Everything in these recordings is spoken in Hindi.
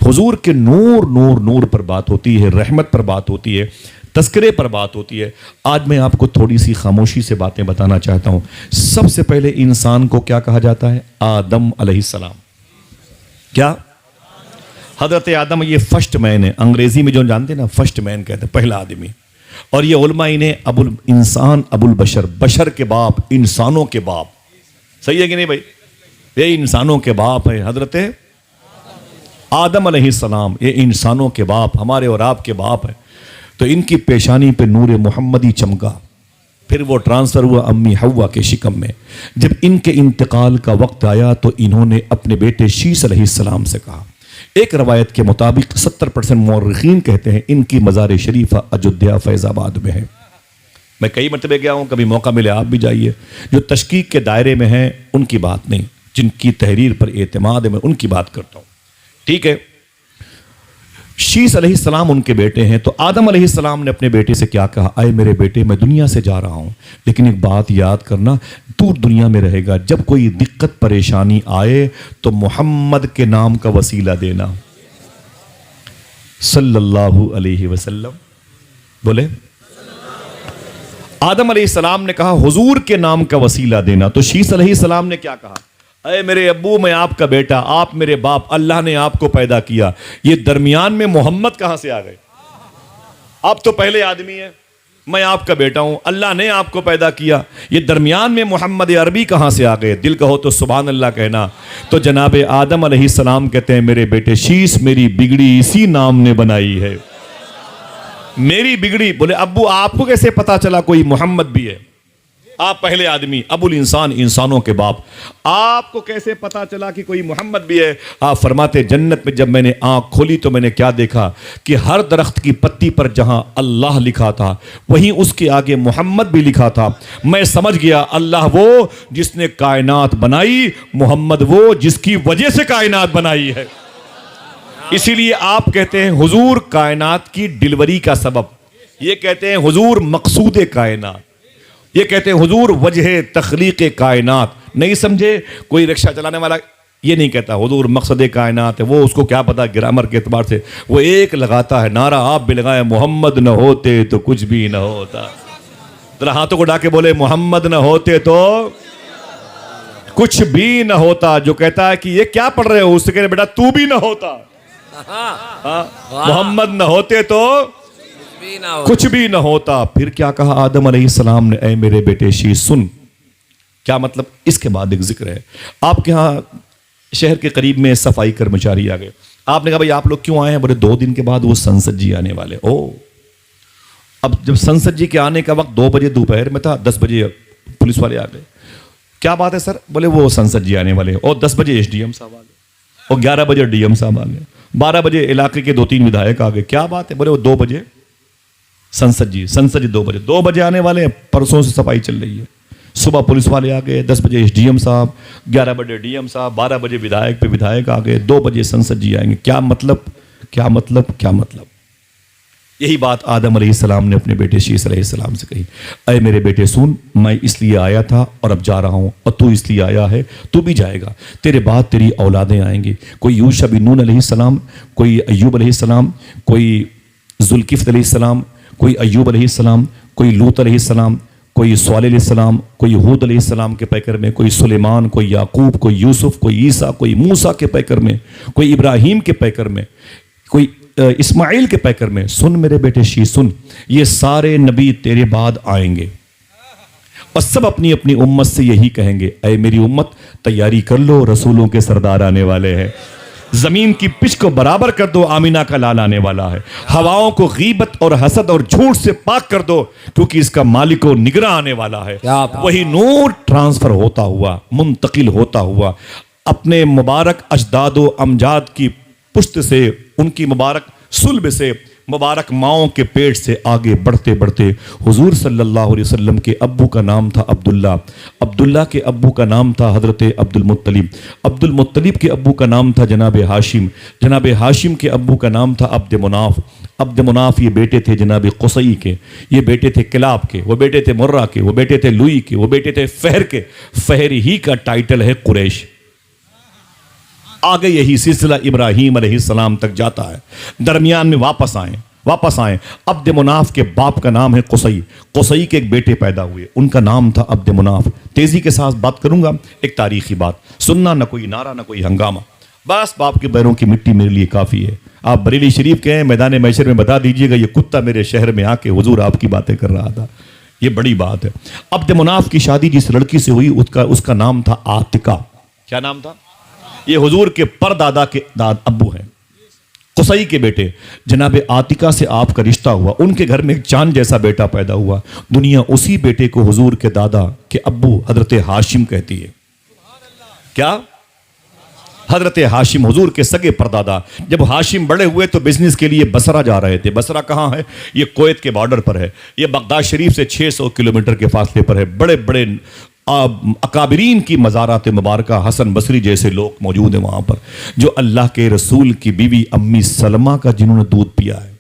हुजूर के नूर नूर नूर पर बात होती है, रहमत पर बात होती है, तस्करे पर बात होती है। आज मैं आपको थोड़ी सी खामोशी से बातें बताना चाहता हूँ। सबसे पहले इंसान को क्या कहा जाता है? आदम अलैहिस्सलाम। क्या? हजरत आदम ये फर्स्ट मैन है। अंग्रेजी में जो जानते हैं ना, फर्स्ट मैन कहते हैं, पहला आदमी। और ये उलमा इन्हें अबुल इंसान, अबुल बशर, बशर के बाप, इंसानों के बाप। सही है कि नहीं भाई? ये इंसानों के बाप है हजरत आदम अलैहिस्सलाम। ये इंसानों के बाप, हमारे और आपके बाप है। तो इनकी पेशानी पे नूर मोहम्मदी चमका। फिर वो ट्रांसफर हुआ अम्मी हव्वा के शिकम में। जब इनके इंतकाल का वक्त आया तो इन्होंने अपने बेटे शीस अलैहिस्सलाम से कहा। एक रवायत के मुताबिक 70% मुअर्रिखीन कहते हैं इनकी मज़ार शरीफ अयोध्या फैज़ाबाद में है। मैं कई मरतबे गया हूँ, कभी मौका मिले आप भी जाइए। जो तशकीक के दायरे में हैं उनकी बात नहीं, जिनकी तहरीर पर एतमाद है मैं उनकी बात करता हूँ। ठीक है, शीस अलैहिस्सलाम उनके बेटे हैं। तो आदम अलैहिस्सलाम ने अपने बेटे से क्या कहा? आए मेरे बेटे, मैं दुनिया से जा रहा हूं, लेकिन एक बात याद करना, तू दुनिया में रहेगा। जब कोई दिक्कत परेशानी आए तो मोहम्मद के नाम का वसीला देना, सल्लल्लाहु अलैहि वसल्लम। बोले आदम अलैहिस्सलाम ने कहा हुजूर के नाम का वसीला देना। तो शीस अलैहिस्सलाम ने क्या कहा? अरे मेरे अब्बू, मैं आपका बेटा, आप मेरे बाप, अल्लाह ने आपको पैदा किया, ये दरमियान में मोहम्मद कहां से आ गए? आप तो पहले आदमी हैं, मैं आपका बेटा हूं, अल्लाह ने आपको पैदा किया, ये दरमियान में मोहम्मद अरबी कहां से आ गए? दिल कहो तो सुभान अल्लाह कहना। तो जनाब आदम अलैहिस्सलाम कहते हैं मेरे बेटे शीस, मेरी बिगड़ी इसी नाम ने बनाई है, मेरी बिगड़ी। बोले अब्बू, आपको कैसे पता चला कोई मोहम्मद भी है? आप पहले आदमी, अबुल इंसान, इंसानों के बाप, आपको कैसे पता चला कि कोई मोहम्मद भी है? आप फरमाते जन्नत में जब मैंने आंख खोली तो मैंने क्या देखा कि हर दरख्त की पत्ती पर जहां अल्लाह लिखा था वहीं उसके आगे मोहम्मद भी लिखा था। मैं समझ गया अल्लाह वो जिसने कायनात बनाई, मोहम्मद वो जिसकी वजह से कायनात बनाई है। इसीलिए आप कहते हैं हुजूर कायनात की डिलीवरी का सबब, ये कहते हैं हुजूर मकसूद कायनात, ये कहते हैं हुजूर वजह तख्लीक कायनात। नहीं समझे? कोई रिक्शा चलाने वाला ये नहीं कहता हुजूर मकसद कायनात है, वो उसको क्या पता ग्रामर के एतबार से, वो एक लगाता है नारा, आप भी लगाए, मोहम्मद न होते तो कुछ भी न होता। जरा हाथों को डाके बोले मोहम्मद न होते तो कुछ भी न होता। जो कहता है कि ये क्या पढ़ रहे हो, उससे कहते बेटा तू भी न होता। मोहम्मद न होते तो कुछ भी ना होता। फिर क्या कहा आदम अलैहिस्सलाम ने? ऐ मेरे बेटे शीस सुन। क्या मतलब? इसके बाद एक जिक्र है। आपके यहाँ शहर के करीब में सफाई कर्मचारी आ गए। आपने कहा भाई आप लोग क्यों आए हैं? बोले 2 दिन के बाद वो संसद जी आने वाले। ओ, अब जब संसद जी के आने का वक्त 2 बजे दोपहर में था, 10 बजे पुलिस वाले आ गए। क्या बात है सर? बोले वो संसद जी आने वाले। और 10 बजे एसडीएम साहब आ गए, और 11 बजे डीएम साहब आ गए, 12 बजे इलाके के 2-3 विधायक आ गए। क्या बात है? बोले वो 2 बजे संसद जी 2 बजे आने वाले हैं। परसों से सफाई चल रही है। सुबह पुलिस वाले आ गए, 10 बजे एसडीएम साहब, 11 बजे डीएम साहब, 12 बजे विधायक पे विधायक आ गए, 2 बजे संसद जी आएंगे। क्या मतलब? क्या मतलब? क्या मतलब? यही बात आदम अलैहिस्सलाम ने अपने बेटे शीस अलैहिस्सलाम से कही। अरे मेरे बेटे सुन, मैं इसलिए आया था और अब जा रहा हूं, और तू इसलिए आया है, तू भी जाएगा। तेरे बाद तेरी औलादें आएंगी। कोई यूशा बिन नून अलैहिस्सलाम, कोई अय्यूब अलैहिस्सलाम, कोई जुल्किफ्ल अलैहिस्सलाम, कोई अय्यूब अलैहिस्सलाम, कोई लूत अलैहिस्सलाम, कोई स्वालिह अलैहिस्सलाम, कोई हूद अलैहिस्सलाम के पैकर में, कोई सुलेमान, कोई याकूब, कोई यूसुफ, कोई ईसा, कोई मूसा के पैकर में, कोई इब्राहीम के पैकर में, कोई इस्माइल के पैकर में। सुन मेरे बेटे शीस सुन, ये सारे नबी तेरे बाद आएंगे और सब अपनी अपनी उम्मत से यही कहेंगे, ऐ मेरी उम्मत तैयारी कर लो, रसूलों के सरदार आने वाले हैं। जमीन की पिच को बराबर कर दो, आमीना का लाल आने वाला है। हवाओं को गीबत और हसद और झूठ से पाक कर दो, क्योंकि इसका मालिक और निगरां आने वाला है। वही नूर ट्रांसफर होता हुआ, मुंतकिल होता हुआ, अपने मुबारक अजदादो अमजाद की पुश्त से, उनकी मुबारक सुल्ब से, मुबारक माओं के पेट से आगे बढ़ते बढ़ते हुजूर सल्लल्लाहु अलैहि वसल्लम के अब्बू का नाम था अब्दुल्ला, अब्दुल्ला के अब्बू का नाम था हजरत अब्दुल मुत्तलिब, अब्दुल मुत्तलिब के अब्बू का नाम था जनाब हाशिम, जनाब हाशिम के अब्बू का नाम था अब्द मुनाफ, अब्द मुनाफ ये बेटे थे जनाब कुसई के, ये बेटे थे किलाब के, वो बेटे थे मुर्रा के, वो बेटे थे लुई के, वो बेटे थे फहर के। फहर ही का टाइटल है कुरैश। आगे यही सिलसिला इब्राहीम अलैहिस्सलाम तक जाता है। दरमियान में वापस आए। अब्द मुनाफ के बाप का नाम है कुसई। कुसई के एक बेटे पैदा हुए, उनका नाम था अब्द मुनाफ। तेजी के साथ बात करूंगा, एक तारीखी बात सुनना, ना कोई नारा ना कोई हंगामा, बस बाप के पैरों की मिट्टी मेरे लिए काफ़ी है। आप बरेली शरीफ के हैं, मैदान महशर में बता दीजिएगा ये कुत्ता मेरे शहर में आके हुजूर आपकी बातें कर रहा था। ये बड़ी बात है। अब्द मुनाफ की शादी जिस लड़की से हुई उसका नाम था आतिका। क्या नाम था? ये हुजूर के परदादा के अब्बू हैं, कुसई के बेटे जनाब आतिका से आपका रिश्ता हुआ। उनके घर में एक चांद जैसा बेटा पैदा हुआ। दुनिया उसी बेटे को हुजूर के दादा के अब्बू हजरत हाशिम कहती है। क्या? हजरत हाशिम, हुजूर के सगे परदादा। जब हाशिम बड़े हुए तो बिजनेस के लिए बसरा जा रहे थे। बसरा कहाँ है? ये कुवैत के बॉर्डर पर है। ये बगदाद शरीफ से 600 किलोमीटर के फासले पर है। बड़े बड़े अकाबरीन की मज़ारात मुबारका, हसन बसरी जैसे लोग मौजूद हैं वहाँ पर, जो अल्लाह के रसूल की बीवी अम्मी सलमा का जिन्होंने दूध पिया है।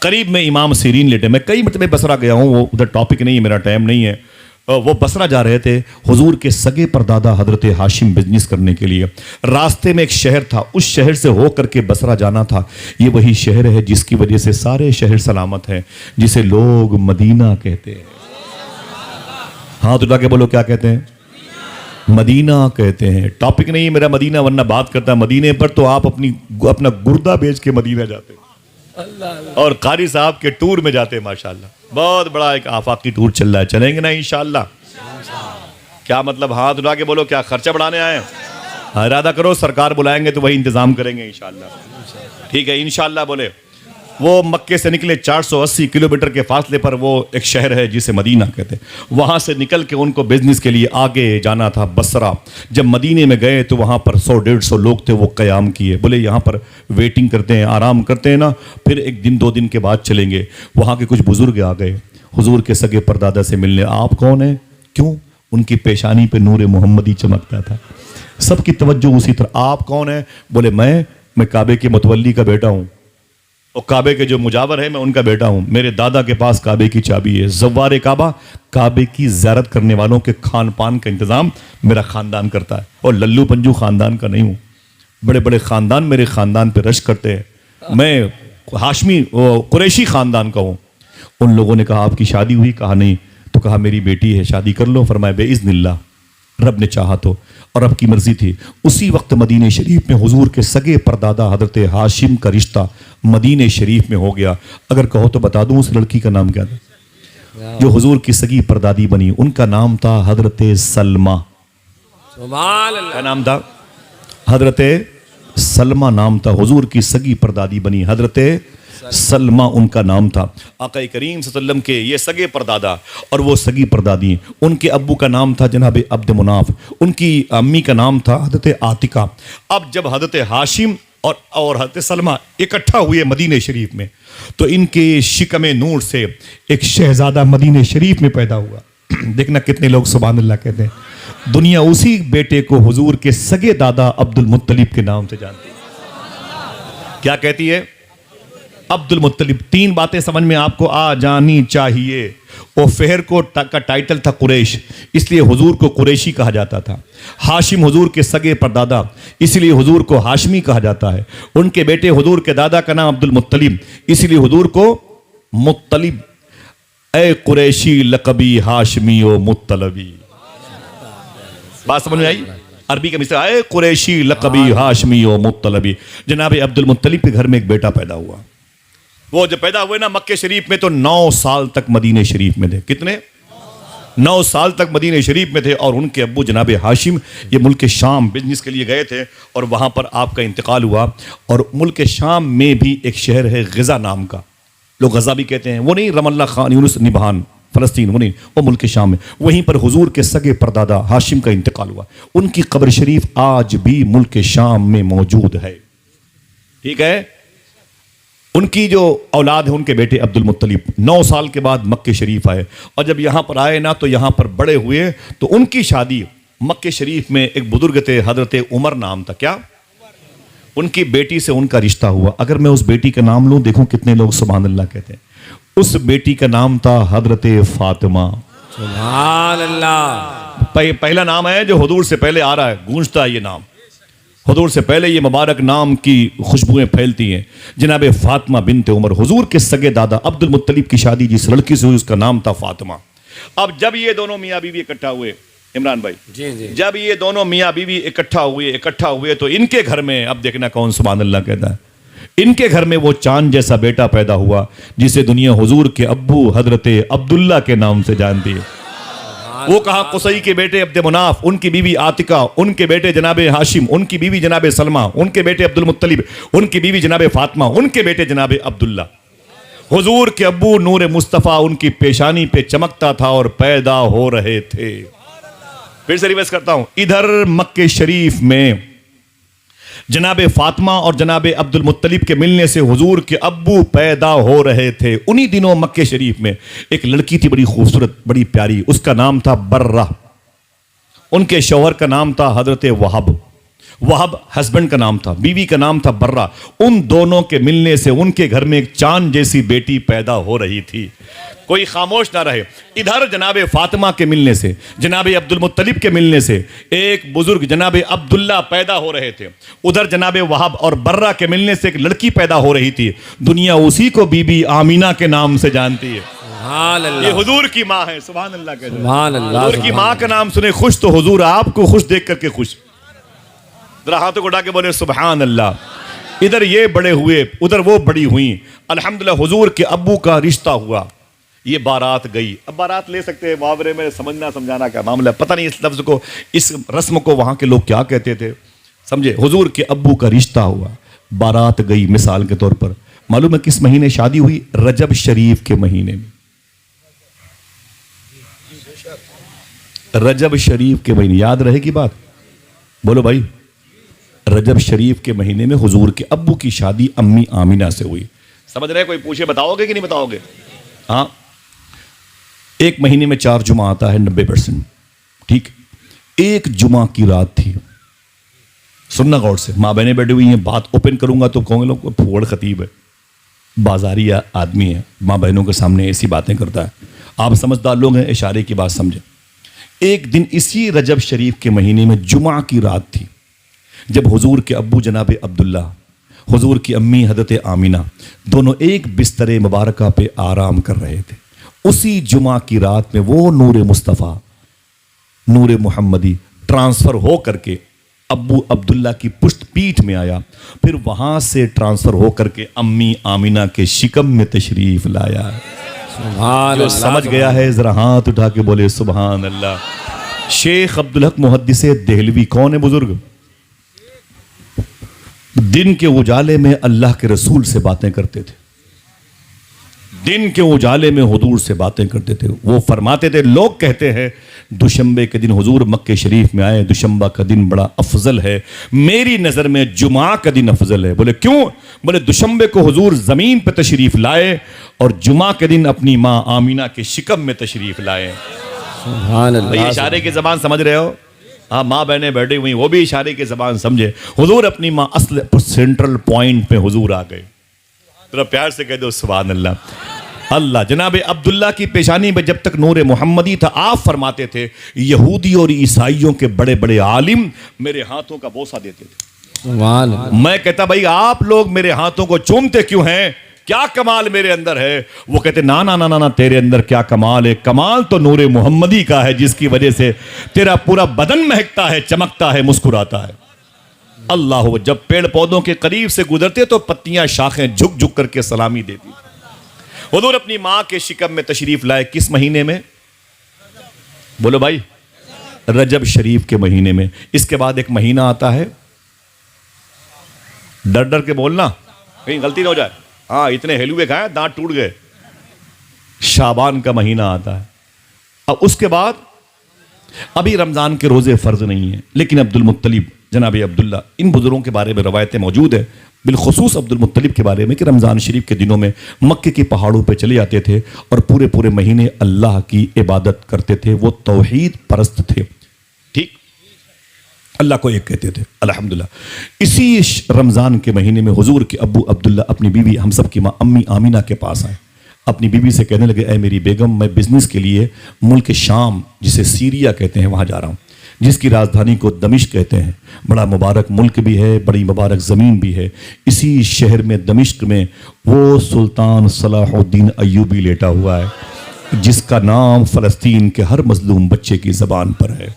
करीब में इमाम सीरीन लेटे। मैं कई मतलब बसरा गया हूँ, वो उधर टॉपिक नहीं है, मेरा टाइम नहीं है। वो बसरा जा रहे थे हुजूर के सगे परदादा हजरत हाशिम बिजनेस करने के लिए। रास्ते में एक शहर था, उस शहर से होकर के बसरा जाना था। ये वही शहर है जिसकी वजह से सारे शहर सलामत हैं, जिसे लोग मदीना कहते हैं। हाथ उठा के बोलो, क्या कहते हैं? मदीना कहते हैं। टॉपिक नहीं है मेरा मदीना, वरना बात करता मदीने पर तो आप अपना गुर्दा बेच के मदीना जाते और कारी साहब के टूर में जाते। माशाल्लाह, बहुत बड़ा एक आफाकी टूर चल रहा है। चलेंगे ना इंशाल्लाह? क्या मतलब? हाथ उठा के बोलो, क्या खर्चा बढ़ाने आए? इरादा करो, सरकार बुलाएंगे तो वही इंतजाम करेंगे इंशाल्लाह। ठीक है, इंशाल्लाह बोले। वो मक्के से निकले, 480 किलोमीटर के फासले पर वो एक शहर है जिसे मदीना कहते हैं। वहाँ से निकल के उनको बिजनेस के लिए आगे जाना था बसरा। जब मदीने में गए तो वहाँ पर 100-150 लोग थे। वो क़याम किए, बोले यहाँ पर वेटिंग करते हैं, आराम करते हैं ना, फिर एक दिन 2 दिन के बाद चलेंगे। वहाँ के कुछ बुजुर्ग आ गए हुजूर के सगे परदादा से मिलने। आप कौन हैं? क्यों? उनकी पेशानी पे नूर मोहम्मदी चमकता था। सबकी तवज्जो उसी तरह। आप कौन हैं? बोले मैं काबे के मुतवल्ली का बेटा हूँ, और काबे के जो मुजावर है मैं उनका बेटा हूँ। मेरे दादा के पास काबे की चाबी है। ज़व्वार काबा, काबे की ज़ियारत करने वालों के खान पान का इंतज़ाम मेरा ख़ानदान करता है, और लल्लू पंजू ख़ानदान का नहीं हूँ। बड़े बड़े ख़ानदान मेरे ख़ानदान पे रश करते हैं। मैं हाशमी कुरैशी ख़ानदान का हूँ। उन लोगों ने कहा आपकी शादी हुई? कहा नहीं। तो कहा मेरी बेटी है, शादी कर लो। फरमाया बेइज़्निल्लाह, रब ने चाहा तो, और रब की मर्जी थी। उसी वक्त मदीने शरीफ में हुजूर के सगे परदादा हजरत हाशिम का रिश्ता मदीने शरीफ में हो गया। अगर कहो तो बता दूं उस लड़की का नाम क्या था जो हुजूर की सगी परदादी बनी? उनका नाम था हजरत सलमा। क्या नाम था? हजरत सलमा नाम था। हुजूर की सगी परदादी बनी हजरत सलमा उनका नाम था। आका करीम सल्लल्लाहु अलैहि वसल्लम के ये सगे परदादा और वो सगी परदादी, उनके अब्बू का नाम था जनाब अब्द मुनाफ, उनकी अम्मी का नाम था हजरत आतिका। अब जब हजरत हाशिम और हजरत सलमा इकट्ठा हुए मदीने शरीफ में, तो इनके शिकमे नूर से एक शहजादा मदीने शरीफ में पैदा हुआ। देखना कितने लोग सुभान अल्लाह कहते हैं। दुनिया उसी बेटे को हुजूर के सगे दादा अब्दुल मुत्तलिब के नाम से जानती है। क्या कहती है? अब्दुल मुत्तलिब। 3 बातें समझ में आपको आ जानी चाहिए। वो फेहर को का टाइटल था कुरैश, इसलिए हुजूर को कुरैशी कहा जाता था। हाशिम हुजूर के सगे परदादा, इसलिए हुजूर को हाशमी कहा जाता है। उनके बेटे हुजूर के दादा का नाम अब्दुल मुत्तलिब, इसलिए हुजूर को मुत्तलिब। ए कुरैशी लकबी हाशमी ओ मुत्तलबी। बात समझ में आई? अरबी का मिसरा, ए कुरैशी लकबी हाशमी ओ मुत्तलबी। जनाब अब्दुल मुत्तलिब के घर में एक बेटा पैदा हुआ। वो जब पैदा हुए ना मक्के शरीफ में, तो 9 साल तक मदीने शरीफ में थे। कितने? 9 साल तक मदीने शरीफ में थे। और उनके अब्बू जनाब हाशिम ये मुल्क शाम बिजनेस के लिए गए थे, और वहाँ पर आपका इंतकाल हुआ। और मुल्क शाम में भी एक शहर है ग़ज़ा नाम का, लोग गज़ा भी कहते हैं, वो नहीं रमल्ला खान यूनुस निबहान फ़लस्तीन, वो नहीं, वो मुल्क शाम में। वहीं पर हुजूर के सगे परदादा हाशिम का इंतकाल हुआ। उनकी कब्र शरीफ आज भी मुल्क शाम में मौजूद है। ठीक है? उनकी जो औलाद है, उनके बेटे अब्दुल मुत्तलिब 9 साल के बाद मक्के शरीफ आए, और जब यहाँ पर आए ना तो यहाँ पर बड़े हुए। तो उनकी शादी मक्के शरीफ में एक बुजुर्ग थे हजरत उमर नाम था। क्या? उनकी बेटी से उनका रिश्ता हुआ। अगर मैं उस बेटी का नाम लूँ, देखो कितने लोग सुभान अल्लाह कहते हैं। उस बेटी का नाम था हजरत फातिमा। सुभान अल्लाह। पहला नाम है जो हुजूर से पहले आ रहा है, गूंजता है ये नाम। हुजूर से पहले ये मुबारक नाम की खुशबुएं फैलती हैं। जनाब फातिमा बिनते उमर, हुजूर के सगे दादा अब्दुल मुत्तलिब की शादी जिस लड़की से हुई उसका नाम था फातिमा। अब जब ये दोनों मियाँ बीवी इकट्ठा हुए, इमरान भाई जी, जब ये दोनों मियाँ बीवी इकट्ठा हुए तो इनके घर में, अब देखना कौन सुभान अल्लाह कहता है, इनके घर में वो चांद जैसा बेटा पैदा हुआ जिसे दुनिया हुजूर के अब्बू हजरत अब्दुल्ला के नाम से जानती है। वो कहा कुसई के बेटे अब्द मुनाफ, उनकी बीवी आतिका, उनके बेटे जनाब हाशिम, उनकी बीवी जनाब सलमा, उनके बेटे अब्दुल मुत्तलिब, उनकी बीवी जनाब फातिमा, उनके बेटे जनाब अब्दुल्ला। हुजूर के अब्बू नूर मुस्तफ़ा उनकी पेशानी पे चमकता था और पैदा हो रहे थे। फिर से रिवर्स करता हूं, इधर मक्के शरीफ में जनाब फातिमा और जनाब अब्दुल मुत्तलिब के मिलने से हुजूर के अब्बू पैदा हो रहे थे। उन्हीं दिनों मक्के शरीफ में एक लड़की थी बड़ी खूबसूरत, बड़ी प्यारी, उसका नाम था बर्रा। उनके शौहर का नाम था हजरत वहाब। वहाब हस्बैंड का नाम था, बीवी का नाम था बर्रा। उन दोनों के मिलने से उनके घर में एक चांद जैसी बेटी पैदा हो रही थी। कोई खामोश ना रहे। इधर जनाब फातिमा के मिलने से, जनाब अब्दुल मुत्तलिब के मिलने से एक बुजुर्ग जनाब अब्दुल्ला पैदा हो रहे थे। उधर जनाब वहाब और बर्रा के मिलने से एक लड़की पैदा हो रही थी। दुनिया उसी को बीबी आमीना के नाम से जानती है। ये हुजूर की माँ है। सुभान अल्लाह कहते हैं। हुजूर की माँ का नाम सुने खुश तो हुजूर आपको खुश देख करके खुश। जरा हाथों को उठा के बोले सुभान अल्लाह। इधर ये बड़े हुए, उधर वो बड़ी हुई। अल्हम्दुलिल्लाह हुजूर के अब्बू का रिश्ता हुआ। ये बारात गई। अब बारात ले सकते हैं, मुहावरे में समझना समझाना क्या मामला, पता नहीं इस लफ्ज को, इस रस्म को वहां के लोग क्या कहते थे, समझे। हुजूर के अब्बू का रिश्ता हुआ, बारात गई। मिसाल के तौर पर मालूम है किस महीने शादी हुई? रजब शरीफ के महीने में। रजब शरीफ के महीने, याद रहेगी बात, बोलो भाई। रजब शरीफ के महीने में हुजूर के अब्बू की शादी अम्मी आमीना से हुई। समझ रहे? कोई पूछे बताओगे कि नहीं बताओगे? हाँ, एक महीने में 4 जुमा आता है, 90%। ठीक, एक जुमा की रात थी। सुनना गौर से, माँ बहनें बैठी हुई हैं, बात ओपन करूंगा तो कहोगे लोग फूड़ खतीब है, बाजारी आदमी है, माँ बहनों के सामने ऐसी बातें करता है। आप समझदार लोग हैं, इशारे की बात समझे। एक दिन इसी रजब शरीफ के महीने में जुमा की रात थी, जब हुजूर के अब्बू जनाब अब्दुल्ला, हुजूर की अम्मी हजरत आमीना, दोनों एक बिस्तरे मुबारका पे आराम कर रहे थे। उसी जुमा की रात में वो नूर मुस्तफ़ा, नूर मुहम्मदी ट्रांसफ़र हो करके अब्बू अब्दुल्ला की पुष्ट पीठ में आया। फिर वहाँ से ट्रांसफ़र हो करके अम्मी आमीना के शिकम में तशरीफ़ लाया। जो समझ गया है ज़रा हाथ उठा के बोले सुभान अल्लाह। शेख अब्दुल हक मुहद्दिस देहलवी कौन है बुजुर्ग? दिन के उजाले में अल्लाह के रसूल से बातें करते थे, दिन के उजाले में हुजूर से बातें करते थे। वो फरमाते थे, लोग कहते हैं दुशंबे के दिन हुजूर मक्के शरीफ में आए, दुशंबा का दिन बड़ा अफजल है, मेरी नज़र में जुमा का दिन अफजल है। बोले क्यों? बोले दुशंबे को हुजूर ज़मीन पर तशरीफ़ लाए और जुमा के दिन अपनी माँ आमीना के शिकम में तशरीफ़ लाए। ये इशारे की ज़बान समझ रहे हो? हाँ, माँ बहनें बैठी हुई, वो भी इशारे की ज़बान समझे। हुजूर अपनी माँ असल सेंट्रल पॉइंट पे हुजूर आ गए। तो प्यार से कह दो सुभान अल्लाह। अल्लाह जनाब अब्दुल्ला की पेशानी में जब तक नूर मोहम्मदी था, आप फरमाते थे यहूदी और ईसाइयों के बड़े बड़े आलिम मेरे हाथों का बोसा देते थे। मैं कहता भाई आप लोग मेरे हाथों को चूमते क्यों हैं? क्या कमाल मेरे अंदर है? वो कहते ना ना ना ना ना, तेरे अंदर क्या कमाल है? कमाल तो नूर मोहम्मदी का है, जिसकी वजह से तेरा पूरा बदन महकता है, चमकता है, मुस्कुराता है। अल्लाह, जब पेड़ पौधों के करीब से गुजरते तो पत्तियां शाखें झुक झुक करके सलामी देती। हुजूर अपनी माँ के शिकम में तशरीफ लाए किस महीने में? बोलो भाई, रजब शरीफ के महीने में। इसके बाद एक महीना आता है, डर डर के बोलना कहीं गलती ना हो जाए। हाँ, इतने हेलुए खाए दांत टूट गए। शाबान का महीना आता है। अब उसके बाद अभी रमजान के रोजे फर्ज नहीं है, लेकिन अब्दुल मुत्तलिब जनाब अब्दुल्ला, इन बुजुर्गों के बारे में रवायतें मौजूद है, बिलखुसूस अब्दुल मुत्तलिब के बारे में कि रमज़ान शरीफ के दिनों में मक्के की पहाड़ों पे चले जाते थे और पूरे पूरे महीने अल्लाह की इबादत करते थे। वो तौहीद परस्त थे। ठीक, अल्लाह को एक कहते थे। अल्हम्दुलिल्लाह इसी रमज़ान के महीने में हुजूर के अब्बू अब्दुल्ला अपनी बीवी हम सब की माँ अम्मी आमीना के पास आए। अपनी बीवी से कहने लगे, ऐ मेरी बेगम, मैं बिजनेस के लिए मुल्क शाम जिसे सीरिया कहते हैं वहाँ जा रहा हूँ। जिसकी राजधानी को दमिश्क कहते हैं। बड़ा मुबारक मुल्क भी है, बड़ी मुबारक ज़मीन भी है। इसी शहर में दमिश्क में वो सुल्तान सलाहुद्दीन अय्यूबी लेटा हुआ है जिसका नाम फ़लस्तीन के हर मजलूम बच्चे की ज़बान पर है।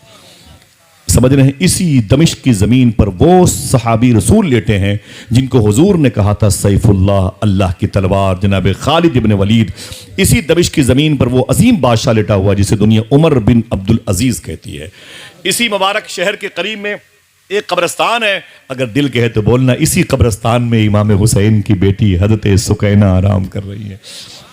समझ रहे हैं? इसी दमिश्क की ज़मीन पर वो सहाबी रसूल लेटे हैं जिनको हुजूर ने कहा था सैफुल्लाह, अल्लाह की तलवार, जनाब खालिद इब्न वलीद। इसी दमिश्क की ज़मीन पर वो अजीम बादशाह लेटा हुआ जिसे दुनिया उमर बिन अब्दुल अजीज़ कहती है। इसी मुबारक शहर के करीब में एक कब्रिस्तान है, अगर दिल कहे तो बोलना, इसी कब्रिस्तान में इमाम हुसैन की बेटी हज़रत सुकैना आराम कर रही है।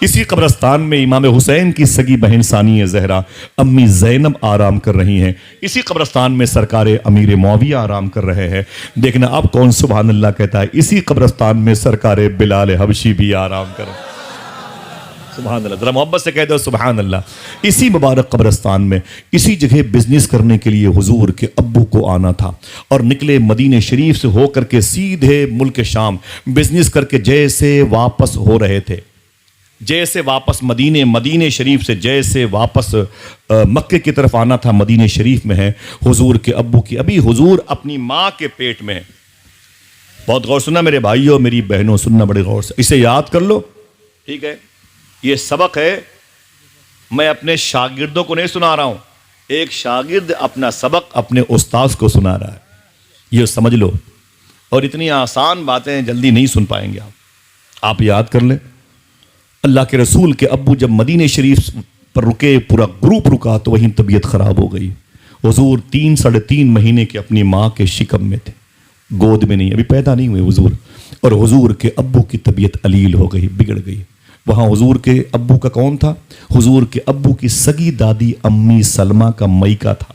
इसी कब्रिस्तान में इमाम हुसैन की सगी बहन सानिया ज़हरा अम्मी ज़ैनब आराम कर रही हैं। इसी कब्रिस्तान में सरकार अमीर मुआविया आराम कर रहे हैं। देखना अब कौन सुभान अल्लाह कहता है। इसी कब्रिस्तान में सरकार बिलाल हबशी भी आराम कर रहे हैं। सुभान अल्लाह, जरा मोहब्बत से कह दो सुभान अल्लाह। इसी मुबारक कब्रिस्तान में, इसी जगह बिजनेस करने के लिए हुजूर के अब्बू को आना था और निकले मदीने शरीफ से होकर के सीधे मुल्क शाम बिजनेस करके जैसे वापस हो रहे थे, जैसे वापस मदीने शरीफ से जैसे वापस मक्के की तरफ आना था, मदीने शरीफ में है हुजूर के अब्बू की। अभी हुजूर अपनी माँ के पेट में है। बहुत गौर सुनना मेरे भाइयों, मेरी बहनों, सुनना बड़े गौर से, इसे याद कर लो, ठीक है? ये सबक है, मैं अपने शागिर्दों को नहीं सुना रहा हूं। एक शागिर्द अपना सबक अपने उस्ताद को सुना रहा है, ये समझ लो। और इतनी आसान बातें जल्दी नहीं सुन पाएंगे आप याद कर ले। अल्लाह के रसूल के अब्बू जब मदीने शरीफ पर रुके, पूरा ग्रुप रुका, तो वहीं तबीयत खराब हो गई। हुजूर 3-3.5 महीने के अपनी माँ के शिकम में थे, गोद में नहीं, अभी पैदा नहीं हुए हुजूर। और हुजूर के अब्बू की तबीयत अलील हो गई, बिगड़ गई। वहाँ हुजूर के अब्बू का कौन था? हुजूर के अब्बू की सगी दादी अम्मी सलमा का मईका था,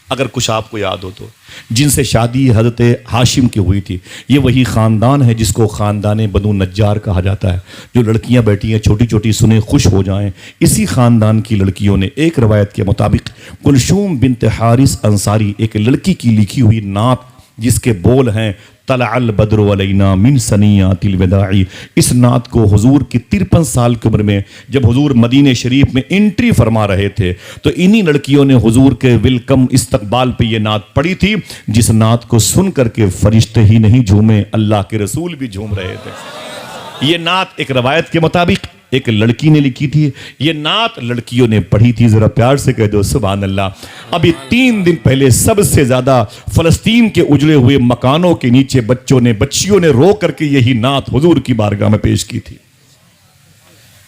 अगर कुछ आपको याद हो तो, जिनसे शादी हज़रत हाशिम की हुई थी। ये वही ख़ानदान है जिसको ख़ानदान बनु नज्जार कहा जाता है। जो लड़कियां बैठी हैं छोटी छोटी, सुने खुश हो जाएं। इसी ख़ानदान की लड़कियों ने, एक रवायत के मुताबिक कुलशूम बिनत हारिस अंसारी, एक लड़की की लिखी हुई नात जिसके बोल हैं तलअल बद्र अलैना मिन सनियातिल वदाई। इस नात को हुजूर की 53 साल की उम्र में जब हुजूर मदीने शरीफ में एंट्री फरमा रहे थे, तो इन्हीं लड़कियों ने हुजूर के वेलकम इस्तकबाल पे ये नात पढ़ी थी, जिस नात को सुन करके फरिश्ते ही नहीं झूमे, अल्लाह के रसूल भी झूम रहे थे। ये नात एक रवायत के मुताबिक एक लड़की ने लिखी थी, ये नात लड़कियों ने पढ़ी थी। जरा प्यार से कह दो सुभान अल्लाह। अभी 3 दिन पहले सबसे ज्यादा फलस्तीन के उजड़े हुए मकानों के नीचे बच्चियों ने रो करके यही नात हुजूर की बारगाह में पेश की थी।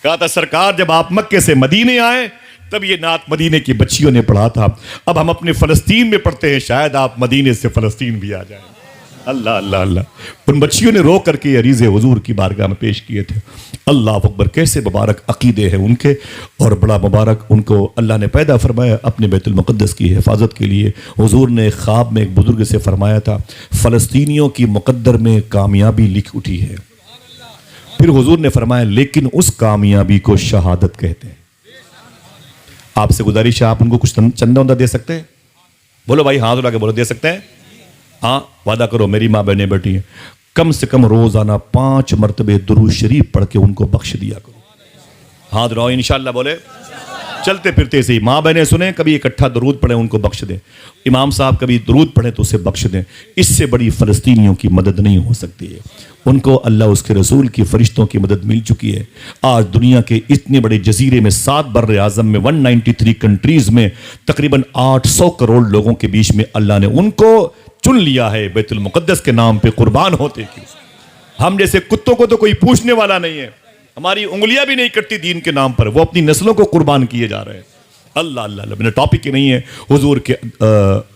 कहा था सरकार जब आप मक्के से मदीने आए तब ये नात मदीने की बच्चियों ने पढ़ा था, अब हम अपने फलस्तीन में पढ़ते हैं, शायद आप मदीने से फलस्तीन भी आ जाए। अल्लाह अल्लाह अल्लाह। उन बच्चियों ने रो करके अरीज़े हुजूर की बारगाह में पेश किए थे। अल्लाह अकबर, कैसे मुबारक अकीदे हैं उनके, और बड़ा मुबारक उनको अल्लाह ने पैदा फरमाया अपने बैतुल मुक़द्दस की हिफाजत के लिए। हुजूर ने ख्वाब में एक बुजुर्ग से फरमाया था, फ़लस्तीनियों की मुक़द्दर में कामयाबी लिख उठी है। फिर हुजूर ने फरमाया लेकिन उस कामयाबी को शहादत कहते हैं। आपसे गुजारिश है, आप उनको कुछ चंदा उंदा दे सकते हैं? बोलो भाई, हाथ उठा के बोलो, दे सकते हैं? हाँ, वादा करो, मेरी माँ बहनें बैठी हैं, कम से कम रोजाना 5 मरतबे दुरूद शरीफ पढ़ के उनको बख्श दिया करो। हाथ उठाओ, इंशाल्लाह बोले, चलते फिरते से ही माँ बहनें सुने, कभी इकट्ठा दुरूद पढ़े उनको बख्श दें। इमाम साहब कभी दुरूद पढ़े तो उसे बख्श दें। इससे बड़ी फ़लस्तीनियों की मदद नहीं हो सकती है। उनको अल्लाह उसके रसूल की फरिश्तों की मदद मिल चुकी है। आज दुनिया के इतने बड़े जजीरे में, 7 बर्र आज़म में, 193 कंट्रीज़ में तकरीबन 800 करोड़ लोगों के बीच में अल्लाह ने उनको चुन लिया है बैतुल मुक़द्दस के नाम पे कुर्बान होते की। हम जैसे कुत्तों को तो कोई पूछने वाला नहीं है, हमारी उंगलियां भी नहीं कटती दीन के नाम पर, वो अपनी नस्लों को कुर्बान किए जा रहे हैं। अल्लाह अल्लाह अल्लाह। मेरा टॉपिक ही नहीं है। हुजूर के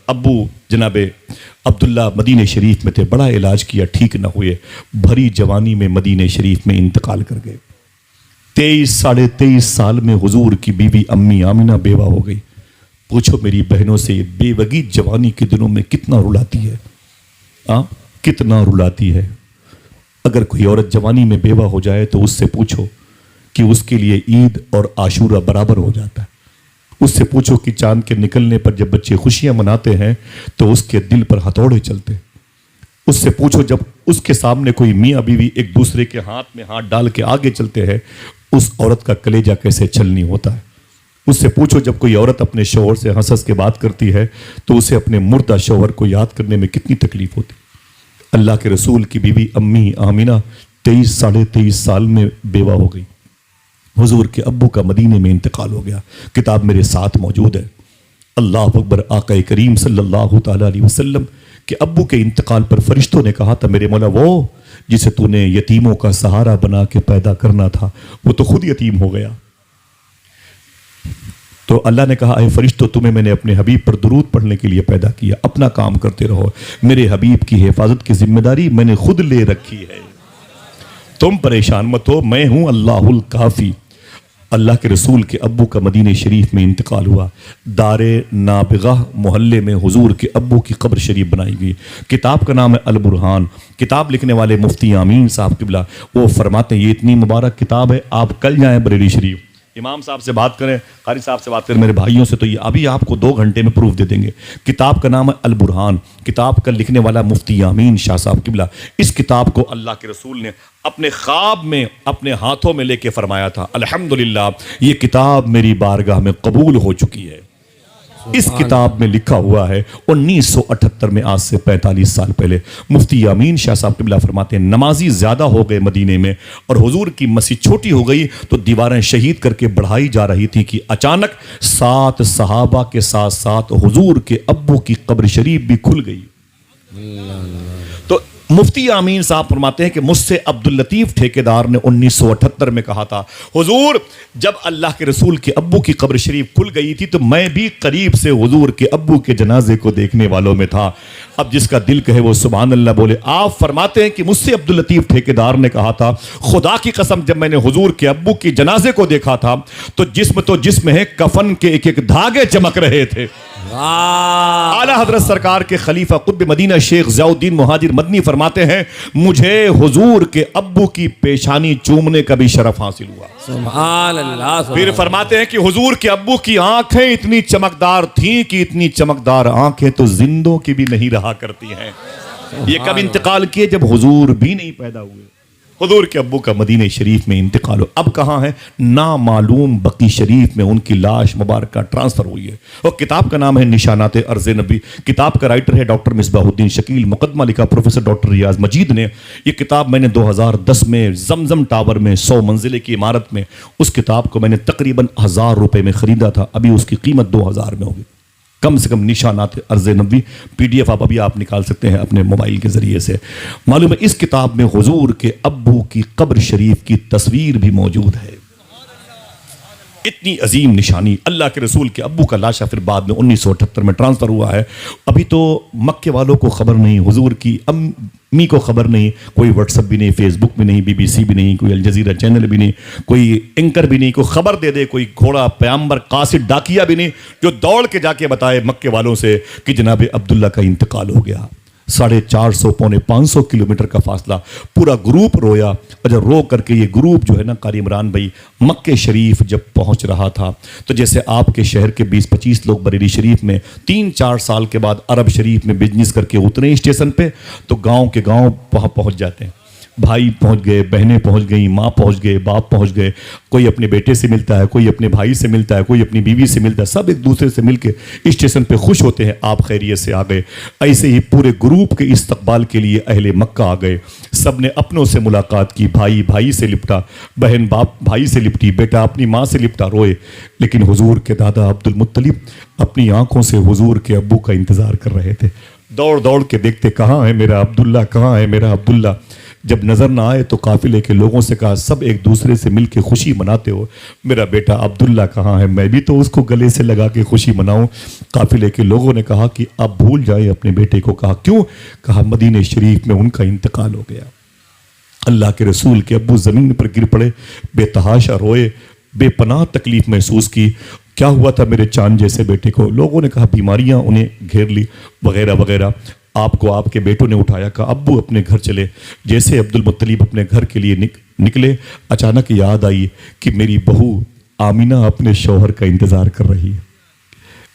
अब्बू जनाबे अब्दुल्ला मदीने शरीफ में थे, बड़ा इलाज किया, ठीक ना हुए, भरी जवानी में मदीने शरीफ में इंतकाल कर गए। 23-23.5 साल में हुजूर की बीवी अम्मी आमिना बेवा हो गई। पूछो मेरी बहनों से, ये बेवगी जवानी के दिनों में कितना रुलाती है, कितना रुलाती है। अगर कोई औरत जवानी में बेवा हो जाए तो उससे पूछो कि उसके लिए ईद और आशूरा बराबर हो जाता है। उससे पूछो कि चांद के निकलने पर जब बच्चे खुशियां मनाते हैं तो उसके दिल पर हथौड़े चलते हैं। उससे पूछो जब उसके सामने कोई मियाँ बीवी एक दूसरे के हाथ में हाथ डाल के आगे चलते हैं, उस औरत का कलेजा कैसे छलनी होता है। उससे पूछो, जब कोई औरत अपने शौहर से हंस हंस के बात करती है तो उसे अपने मुर्दा शौहर को याद करने में कितनी तकलीफ होती। अल्लाह के रसूल की बीवी अम्मी आमिना 23-23.5 साल में बेवा हो गई। हुजूर के अब्बू का मदीने में इंतकाल हो गया। किताब मेरे साथ मौजूद है। अल्लाह अकबर, आका करीम सल्लल्लाहु ताला अलैहि वसल्लम के अब्बू के इंतकाल पर फरिश्तों ने कहा था, मेरे मौला वो जिसे तूने यतीमों का सहारा बना के पैदा करना था वो तो खुद यतीम हो गया। तो अल्लाह ने कहा, ऐ फरिश्तों, तुम्हें मैंने अपने हबीब पर दुरूद पढ़ने के लिए पैदा किया, अपना काम करते रहो, मेरे हबीब की हिफाजत की जिम्मेदारी मैंने खुद ले रखी है, तुम परेशान मत हो, मैं हूं अल्लाहुल काफी। अल्लाह के रसूल के अब्बू का मदीने शरीफ में इंतकाल हुआ। दारे नाबिगा मोहल्ले में हुजूर के अब्बू की कब्र शरीफ बनाई गई। किताब का नाम है अल बुरहान। किताब लिखने वाले मुफ्ती आमीन साहब किबला वो फरमाते हैं, ये इतनी मुबारक किताब है, आप कल जाएं बरेली शरीफ, इमाम साहब से बात करें, कारी साहब से बात करें, मेरे भाइयों से, तो ये अभी आपको 2 घंटे में प्रूफ दे देंगे। किताब का नाम है अल बुरहान। किताब का लिखने वाला मुफ्ती आमीन शाह साहब किबला। इस किताब को अल्लाह के रसूल ने अपने ख्वाब में अपने हाथों में लेके फरमाया था, अल्हम्दुलिल्लाह ये किताब मेरी बारगाह में कबूल हो चुकी है। इस किताब में लिखा हुआ है 1978 में, आज से 45 साल पहले, मुफ्ती अमीन शाह साहब किबला फरमाते हैं, नमाजी ज्यादा हो गए मदीने में और हुजूर की मस्जिद छोटी हो गई तो दीवारें शहीद करके बढ़ाई जा रही थी कि अचानक 7 सहाबा के साथ साथ हुजूर के अब्बू की कब्र शरीफ भी खुल गई। तो मुफ्ती आमीन साहब फरमाते हैं कि मुझसे अब्दुल लतीफ ठेकेदार ने 1978 में कहा था, हुजूर जब अल्लाह के रसूल के अब्बू की कब्र शरीफ खुल गई थी तो मैं भी करीब से हुजूर के अब्बू के जनाजे को देखने वालों में था। अब जिसका दिल कहे वो सुभान अल्लाह बोले। आप फरमाते हैं कि मुझसे अब्दुल लतीफ ठेकेदार ने कहा था, खुदा की कसम जब मैंने हुजूर के अब्बू की जनाजे को देखा था तो जिस्म है, कफन के एक एक धागे चमक रहे थे। आला हजरत सरकार के खलीफा कुतुब मदीना शेख ज़ियाउद्दीन मुहाजिर मदनी फरमाते हैं, मुझे हुजूर के अब्बू की पेशानी चूमने का भी शरफ हासिल हुआ। सुभान अल्लाह। फिर फरमाते हैं कि हुजूर के अब्बू की आंखें इतनी चमकदार थीं कि इतनी चमकदार आंखें तो जिंदों की भी नहीं रहा करती हैं। ये कब इंतकाल किए? जब हुजूर भी नहीं पैदा हुए। हुजूर के अब्बू का मदीने शरीफ में इंतकाल हो। अब कहाँ है? नामालूम बकी शरीफ में उनकी लाश मुबारक का ट्रांसफर हुई है। और किताब का नाम है निशानात अर्ज़ नबी। किताब का राइटर है डॉक्टर मिसबाहुद्दीन शकील। मुकदमा लिखा प्रोफेसर डॉक्टर रियाज मजीद ने। ये किताब मैंने 2010 में जमजम टावर में 100 मंजिले की इमारत में, उस किताब को मैंने तकरीबन 1000 रुपये में खरीदा था। अभी उसकी कीमत 2000 में होगी कम से कम। निशानात अर्ज़ नबी PDF आप अभी आप निकाल सकते हैं अपने मोबाइल के ज़रिए से। मालूम है इस किताब में हुजूर के अब्बू की कब्र शरीफ की तस्वीर भी मौजूद है। इतनी अजीम निशानी। अल्लाह के रसूल के अब्बू का लाशा फिर बाद में 1978 में ट्रांसफ़र हुआ है। अभी तो मक्के वालों को ख़बर नहीं, हुजूर की अम्मी को ख़बर नहीं, कोई व्हाट्सअप भी नहीं, फेसबुक भी नहीं, BBC भी नहीं, कोई अल जज़ीरा चैनल भी नहीं, कोई एंकर भी नहीं, कोई ख़बर दे दे, कोई घोड़ा प्याम्बर कासिद डाकिया भी नहीं जो दौड़ के जाके बताए मक्के वालों से कि जनाब अब्दुल्ला का इंतकाल हो गया। 450 पौने 500 किलोमीटर का फासला। पूरा ग्रुप रोया और जब रो करके ये ग्रुप जो है ना कारी इमरान भाई मक्के शरीफ जब पहुंच रहा था तो जैसे आपके शहर के 20-25 लोग बरेली शरीफ में 3-4 साल के बाद अरब शरीफ में बिजनेस करके उतरे स्टेशन पे तो गांव के गांव वहाँ पहुंच जाते हैं। भाई पहुंच गए, बहनें पहुंच गई, माँ पहुंच गए, बाप पहुंच गए। कोई अपने बेटे से मिलता है, कोई अपने भाई से मिलता है, कोई अपनी बीवी से मिलता है। सब एक दूसरे से मिलके स्टेशन पे खुश होते हैं, आप खैरियत से आ गए। ऐसे ही पूरे ग्रुप के इस्तकबाल के लिए अहले मक्का आ गए। सब ने अपनों से मुलाकात की। भाई भाई से लिपटा, बहन बाप भाई से लिपटी, बेटा अपनी माँ से लिपटा, रोए। लेकिन हुजूर के दादा अब्दुल मुत्तलिब अपनी आंखों से हुजूर के अब्बू का इंतजार कर रहे थे। दौड़ दौड़ के देखते, कहाँ है मेरा अब्दुल्ला, कहाँ है मेरा अब्दुल्ला। जब नज़र ना आए तो काफिले के लोगों से कहा, सब एक दूसरे से मिल के खुशी मनाते हो, मेरा बेटा अब्दुल्ला कहाँ है, मैं भी तो उसको गले से लगा के खुशी मनाऊं। काफिले के लोगों ने कहा कि अब भूल जाए अपने बेटे को। कहा क्यों? कहा मदीने शरीफ में उनका इंतकाल हो गया। अल्लाह के रसूल के अब्बू ज़मीन पर गिर पड़े, बेतहाशा रोए, बेपनाह तकलीफ महसूस की। क्या हुआ था मेरे चांद जैसे बेटे को? लोगों ने कहा बीमारियां उन्हें घेर ली वगैरह वगैरह। आपको आपके बेटों ने उठाया, कहा अब्बू अपने घर चले। जैसे अब्दुल मुत्तलिब अपने घर के लिए निकले, अचानक याद आई कि मेरी बहू आमिना अपने शौहर का इंतजार कर रही है।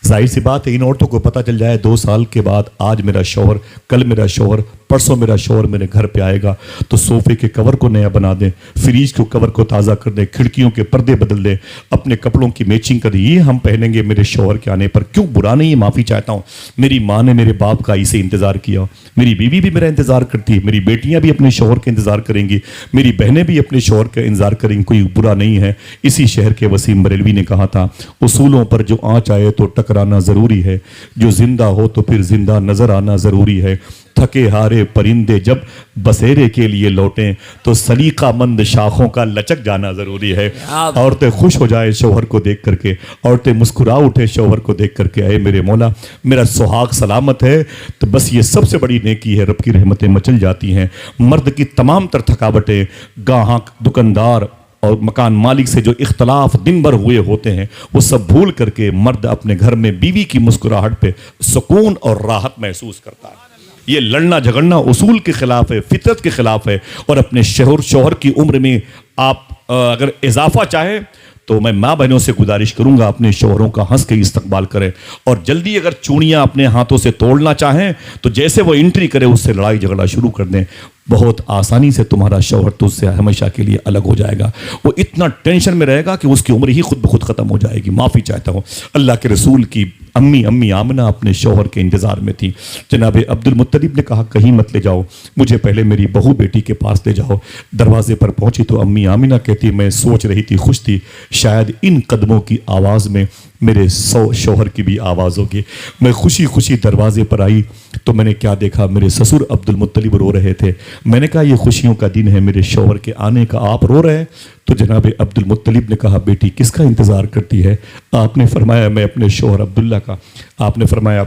जाहिर सी बात है इन औरतों को पता चल जाए 2 साल के बाद आज मेरा शौहर, कल मेरा शौहर परसों मेरा शौहर मेरे घर पे आएगा तो सोफे के कवर को नया बना दें, फ्रिज के कवर को ताज़ा कर दें, खिड़कियों के पर्दे बदल दें, अपने कपड़ों की मैचिंग कर दें। ये हम पहनेंगे मेरे शौहर के आने पर। क्यों? बुरा नहीं है, माफ़ी चाहता हूँ। मेरी माँ ने मेरे बाप का इसे इंतज़ार किया, मेरी बीवी भी मेरा इंतज़ार करती है, मेरी बेटियाँ भी अपने शौहर का इंतज़ार करेंगी, मेरी बहनें भी अपने शौहर का इंतज़ार करेंगी। कोई बुरा नहीं है। इसी शहर के वसीम बरेलवी ने कहा था, उसूलों पर जो आँच आए तो टकराना ज़रूरी है, जो जिंदा हो तो फिर जिंदा नजर आना ज़रूरी है। थके हारे परिंदे जब बसेरे के लिए लौटें तो सलीकामंद शाखों का लचक जाना ज़रूरी है। औरतें खुश हो जाए शौहर को देख करके, औरतें मुस्कुरा उठे शौहर को देख करके, अरे मेरे मौला मेरा सुहाग सलामत है, तो बस ये सबसे बड़ी नेकी है। रब की रहमतें मचल जाती हैं। मर्द की तमाम तर थकावटें गाहक, दुकानदार और मकान मालिक से जो इख्तलाफ दिन भर हुए होते हैं वो सब भूल करके मर्द अपने घर में बीवी की मुस्कुराहट पे सुकून और राहत महसूस करता है। ये लड़ना झगड़ना उसूल के खिलाफ है, फितरत के खिलाफ है। और अपने शौहर की उम्र में आप अगर इजाफा चाहें तो मैं माँ बहनों से गुजारिश करूंगा अपने शौहरों का हंस के इस्तकबाल करें। और जल्दी अगर चूड़ियाँ अपने हाथों से तोड़ना चाहें तो जैसे वो एंट्री करे उससे लड़ाई झगड़ा शुरू कर दें। बहुत आसानी से तुम्हारा शौहर तो उससे हमेशा के लिए अलग हो जाएगा। वो इतना टेंशन में रहेगा कि उसकी उम्र ही खुद ब खुद ख़त्म हो जाएगी। माफ़ी चाहता हूँ। अल्लाह के रसूल की अम्मी आमना अपने शौहर के इंतज़ार में थी। जनाब अब्दुल मुत्तलिब ने कहा, कहीं मत ले जाओ, मुझे पहले मेरी बहू बेटी के पास ले जाओ। दरवाजे पर पहुंची तो अम्मी आमिना कहती, मैं सोच रही थी, खुश थी, शायद इन कदमों की आवाज़ में मेरे शौहर की भी आवाज़ होगी। मैं खुशी खुशी दरवाजे पर आई तो मैंने क्या देखा, मेरे ससुर अब्दुल मुत्तलिब रो रहे थे। मैंने कहा, ये खुशियों का दिन है मेरे शौहर के आने का, आप रो रहे हैं? तो जनाब अब्दुल मुत्तलिब ने कहा, बेटी किसका इंतज़ार करती है? आपने फरमाया, मैं अपने शौहर अब्दुल्ला का। आपने फरमाया,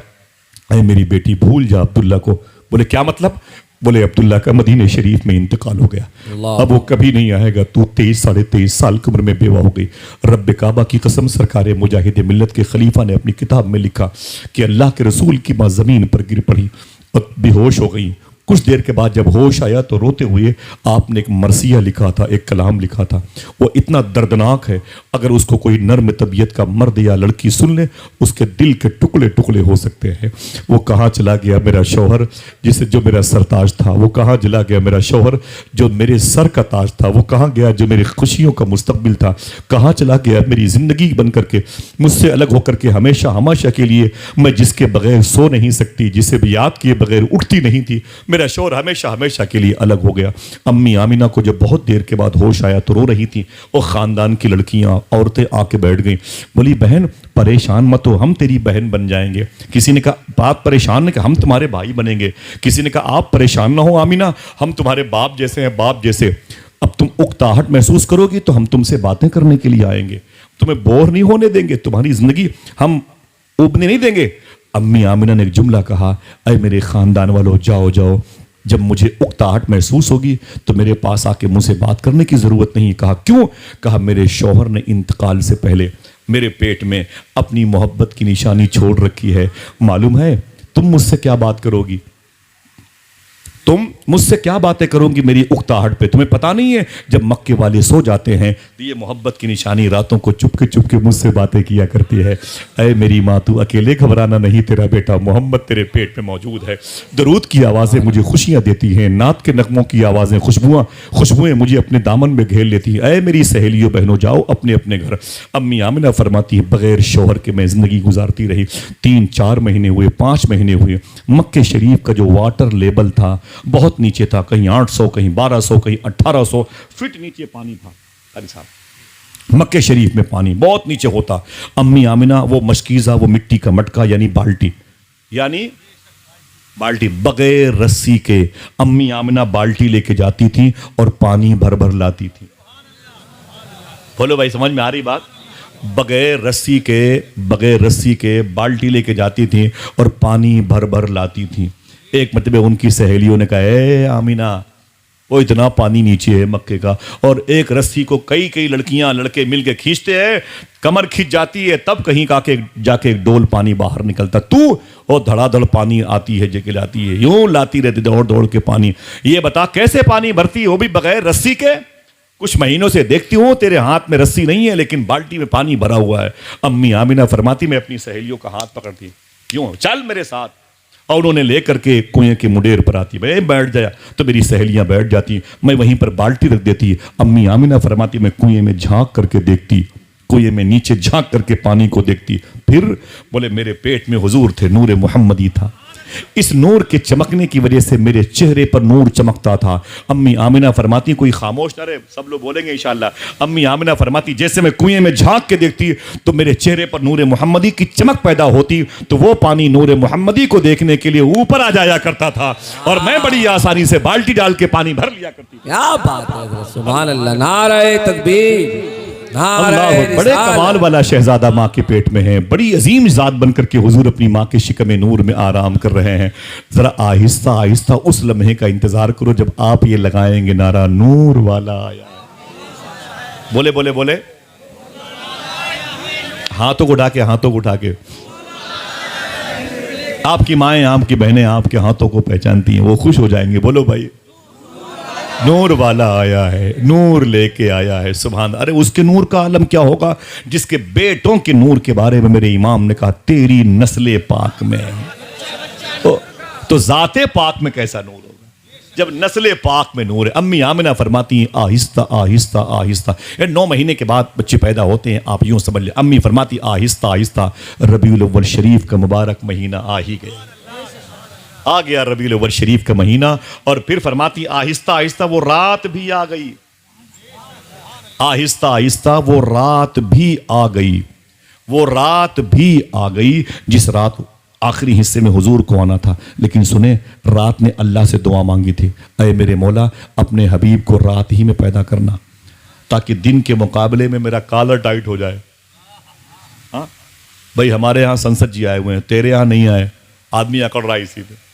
अरे मेरी बेटी भूल जा अब्दुल्ला को। बोले क्या मतलब? बोले अब्दुल्ला का मदीने शरीफ में इंतकाल हो गया, अब वो कभी नहीं आएगा। तू 23-23 साल की उम्र में बेवा हो गई। रब काबा की कसम, सरकार मुजाहिद मिल्लत के खलीफा ने अपनी किताब में लिखा कि अल्लाह के रसूल की माँ ज़मीन पर गिर पड़ी और बेहोश हो गई। कुछ देर के बाद जब होश आया तो रोते हुए आपने एक मरसिया लिखा था, एक कलाम लिखा था। वो इतना दर्दनाक है, अगर उसको कोई नर्म तबीयत का मर्द या लड़की सुन ले उसके दिल के टुकड़े टुकड़े हो सकते हैं। वो कहाँ चला गया मेरा शौहर जिसे जो मेरा सरताज था? वो कहाँ चला गया मेरा शौहर जो मेरे सर का ताज था? वो कहाँ गया जो मेरी खुशियों का मुस्तकबिल था? कहाँ चला गया मेरी ज़िंदगी बन करके, मुझसे अलग होकर के हमेशा हमेशा के लिए मैं जिसके बगैर सो नहीं सकती, जिसे भी याद किए बगैर उठती नहीं थी, मेरा शौहर हमेशा हमेशा के लिए अलग हो गया। अम्मी आमिना को जब बहुत देर के बाद होश आया तो रो रही थी। वो खानदान की लड़कियां औरतें आके बैठ गई। बोली, बहन परेशान मत हो, हम तेरी बहन बन जाएंगे। किसी ने कहा, बात परेशान नहीं, हम तुम्हारे भाई बनेंगे। किसी ने कहा, आप परेशान ना हो आमिना, हम तुम्हारे बाप जैसे हैं, बाप जैसे। अब तुम उकताहट महसूस करोगी तो हम तुमसे बातें करने के लिए आएंगे, तुम्हें बोर नहीं होने देंगे, तुम्हारी जिंदगी हम उबने नहीं देंगे। अम्मी आमिना ने एक जुमला कहा, अरे मेरे खानदान वालों, जाओ जाओ, जब मुझे उकताहट महसूस होगी तो मेरे पास आके मुझसे बात करने की ज़रूरत नहीं। कहा क्यों? कहा मेरे शौहर ने इंतकाल से पहले मेरे पेट में अपनी मोहब्बत की निशानी छोड़ रखी है। मालूम है तुम मुझसे क्या बात करोगी? तुम मुझसे क्या बातें करोगी मेरी उकताहट पे? तुम्हें पता नहीं है जब मक्के वाले सो जाते हैं तो ये मोहब्बत की निशानी रातों को चुपके मुझसे बातें किया करती है। अरे मेरी माँ, तू अकेले घबराना नहीं, तेरा बेटा मोहम्मद तेरे पेट में मौजूद है। दरूद की आवाज़ें मुझे खुशियाँ देती हैं, नात के नगमों की आवाज़ें खुशबुएँ मुझे अपने दामन में घेर लेती हैं। अरे मेरी सहेलियों बहनों, जाओ अपने अपने घर। अम्मी आमिना फरमाती है, बगैर शौहर के मैं ज़िंदगी गुजारती रही। 3-4 महीने हुए, 5 महीने हुए। मक्के शरीफ का जो वाटर लेवल था बहुत नीचे था, कहीं 800, कहीं 1200, कहीं 1800 फीट नीचे पानी था। अरे साहब, मक्के शरीफ में पानी बहुत नीचे होता। अम्मी आमिना वो मशकीज़ा, वो मिट्टी का मटका यानी बाल्टी बगैर रस्सी के अम्मी आमिना बाल्टी लेके जाती थी और पानी भर भर लाती थी। बोलो भाई, समझ में आ रही बात? बगैर रस्सी के बाल्टी लेके जाती थी और पानी भर भर लाती थी। एक मतलब उनकी सहेलियों ने कहा, ए आमिना, वो इतना पानी नीचे है मक्के का, और एक रस्सी को कई लड़कियां लड़के मिलके खींचते हैं, कमर खींच जाती है, तब कहीं जाके एक डोल पानी बाहर निकलता। तू और धड़ाधड़ पानी आती है, जगह लाती है, यूं लाती रहती दौड़ के पानी। ये बता कैसे पानी भरती है, वो भी बगैर रस्सी के? कुछ महीनों से देखती हूँ तेरे हाथ में रस्सी नहीं है लेकिन बाल्टी में पानी भरा हुआ है। अम्मी आमिना फरमाती, मैं अपनी सहेलियों का हाथ पकड़ती, यूं चल मेरे साथ। और उन्होंने लेकर के कुएं के मुंडेर पर आती, मैं बैठ जाया तो मेरी सहेलियां बैठ जाती, मैं वहीं पर बाल्टी रख देती। अम्मी आमिना फरमाती मैं कुएं में झांक करके देखती, कुएं में नीचे झांक करके पानी को देखती। फिर बोले मेरे पेट में हुजूर थे, नूर मोहम्मदी था। इस नूर के चमकने की वजह से मेरे चेहरे पर नूर चमकता था। अम्मी आमिना फरमाती, कोई खामोश ना रहे, सब लोग बोलेंगे इंशाअल्लाह। अम्मी आमिना फरमाती जैसे मैं कुएं में झांक के देखती तो मेरे चेहरे पर नूर मोहम्मदी की चमक पैदा होती, तो वो पानी नूर मोहम्मदी को देखने के लिए ऊपर आ जाया करता था और मैं बड़ी आसानी से बाल्टी डाल के पानी भर लिया करती। क्या बात है, सुभान अल्लाह, नारे तकबीर। अल्लाह, बड़े कमाल वाला शहजादा माँ के पेट में है, बड़ी अजीम जात बनकर के हुजूर अपनी माँ के शिकम नूर में आराम कर रहे हैं। जरा आहिस्ता आहिस्ता उस लम्हे का इंतजार करो जब आप ये लगाएंगे नारा नूर वाला आया। बोले बोले बोले, हाथों को उठा के, हाथों को उठा के। आपकी माएं, आपकी बहनें आपके हाथों को पहचानती हैं, वो खुश हो जाएंगे। बोलो भाई, नूर वाला आया है, नूर लेके आया है। सुभान। अरे उसके नूर का आलम क्या होगा जिसके बेटों के नूर के बारे में मेरे इमाम ने कहा तेरी नस्ले पाक में। तो जाते पाक में कैसा नूर होगा जब नस्ले पाक में नूर है। अम्मी आमिना फरमाती आहिस्ता आहिस्ता आहिस्ता, 9 महीने के बाद बच्चे पैदा होते हैं, आप यूं समझ ले। अम्मी फरमाती आहिस्ता आहिस्ता रबीउल अव्वल शरीफ का मुबारक महीना आ ही गया, आ गया रबीउल अव्वल शरीफ का महीना। और फिर फरमाती आहिस्ता आहिस्ता वो रात भी आ गई, आहिस्ता आहिस्ता वो रात भी आ गई, वो रात भी आ गई जिस रात आखिरी हिस्से में हुजूर को आना था। लेकिन सुने, रात ने अल्लाह से दुआ मांगी थी, ऐ मेरे मौला अपने हबीब को रात ही में पैदा करना ताकि दिन के मुकाबले में मेरा कॉलर टाइट हो जाए। हाँ भाई, हमारे यहाँ संसद जी आए हुए हैं, तेरे यहाँ नहीं आए, आदमी अकड़ रहा है इसी पे।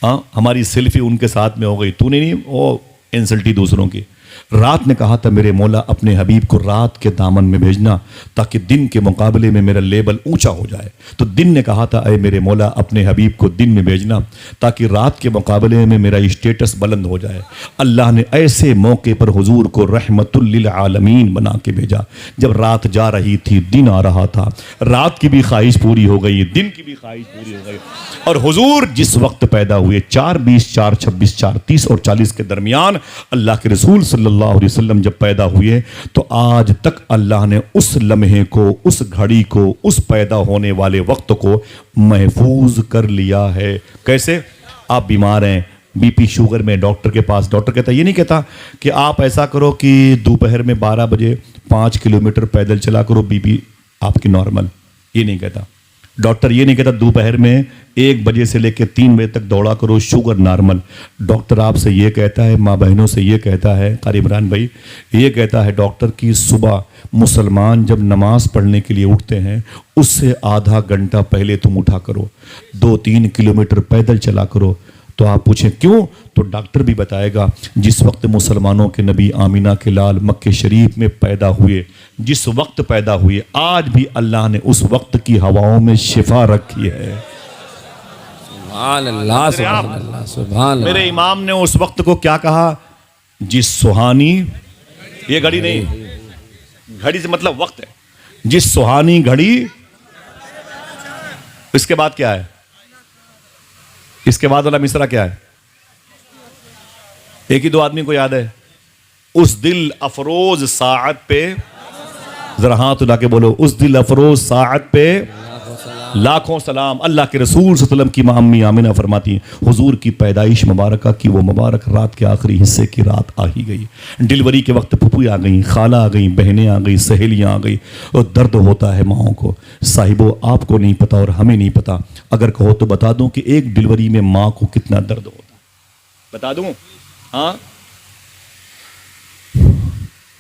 हाँ, हमारी सेल्फी उनके साथ में हो गई, तूने नहीं, वो इंसल्टी दूसरों की। रात ने कहा था मेरे मौला अपने हबीब को रात के दामन में भेजना ताकि दिन के मुकाबले में मेरा लेवल ऊंचा हो जाए। तो दिन ने कहा था ऐ मेरे मौला अपने हबीब को दिन में भेजना ताकि रात के मुकाबले में मेरा स्टेटस बुलंद हो जाए। अल्लाह ने ऐसे मौके पर हुजूर को रहमतुल लिल आलमीन बना के भेजा। जब रात जा रही थी, दिन आ रहा था, रात की भी ख्वाहिश पूरी हो गई, दिन की भी ख्वाहिश पूरी हो गई। और हुजूर जिस वक्त पैदा हुए 4:20, 4:26, 4:30 और 40 के दरमियान, अल्लाह के रसूल सल्लल्लाहु अलैहि वसल्लम जब पैदा हुए तो आज तक अल्लाह ने उस लम्हे को, उस घड़ी को, उस पैदा होने वाले वक्त को महफूज कर लिया है। कैसे? आप बीमार हैं, बीपी शुगर में, डॉक्टर के पास, डॉक्टर कहता, ये नहीं कहता कि आप ऐसा करो कि दोपहर में 12 बजे 5 किलोमीटर पैदल चला करो, बीपी आपकी नॉर्मल। ये नहीं कहता डॉक्टर, ये नहीं कहता दोपहर में 1 बजे से लेकर 3 बजे तक दौड़ा करो, शुगर नॉर्मल। डॉक्टर आपसे ये कहता है, माँ बहनों से ये कहता है, कारी इमरान भाई ये कहता है डॉक्टर की सुबह मुसलमान जब नमाज पढ़ने के लिए उठते हैं उससे आधा घंटा पहले तुम उठा करो, 2-3 किलोमीटर पैदल चला करो। तो आप पूछें क्यों? तो डॉक्टर भी बताएगा जिस वक्त मुसलमानों के नबी आमिना के लाल मक्के शरीफ में पैदा हुए, जिस वक्त पैदा हुए, आज भी अल्लाह ने उस वक्त की हवाओं में शिफा रखी है। सुभान अल्लाह, सुभान अल्लाह, सुभान अल्लाह। मेरे इमाम ने उस वक्त को क्या कहा? जिस सुहानी, ये घड़ी नहीं, घड़ी से मतलब वक्त है, जिस सुहानी घड़ी। इसके बाद क्या है? इसके बाद वाला मिसरा क्या है? एक ही 2 आदमी को याद है? उस दिल अफरोज साअत पे, जरा हाथ उठा के बोलो, उस दिल अफरोज साअत पे लाखों सलाम। अल्लाह के रसूल सल्लल्लाहु अलैहि वसल्लम की मां अम्मी आमिना फरमाती हैं हुजूर की पैदाइश मुबारक की वो मुबारक रात के आखिरी हिस्से की रात आ ही गई। डिलीवरी के वक्त फूफी आ गई, खाला आ गई, बहनें आ गई, सहेलियां आ गई, और दर्द होता है माओं को। साहिबो, आपको नहीं पता और हमें नहीं पता, अगर कहो तो बता दूं कि एक डिलीवरी में माँ को कितना दर्द होता है, बता दूं? हाँ,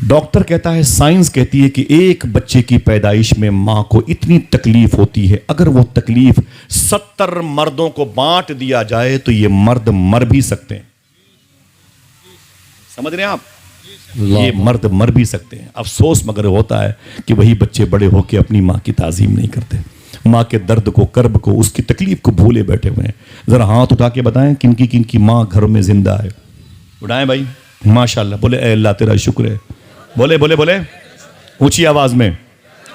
डॉक्टर कहता है, साइंस कहती है कि एक बच्चे की पैदाइश में मां को इतनी तकलीफ होती है, अगर वो तकलीफ 70 मर्दों को बांट दिया जाए तो ये मर्द मर भी सकते हैं। समझ रहे हैं आप? ये मर्द मर भी सकते हैं। अफसोस मगर होता है कि वही बच्चे बड़े होकर अपनी मां की ताजीम नहीं करते, मां के दर्द को, कर्ब को, उसकी तकलीफ को भूले बैठे हुए हैं। जरा हाथ उठा के बताएं किनकी किनकी मां घर में जिंदा है? उठाएं भाई, माशाल्लाह। बोले ऐ अल्लाह तेरा शुक्र है। बोले बोले बोले ऊंची आवाज में।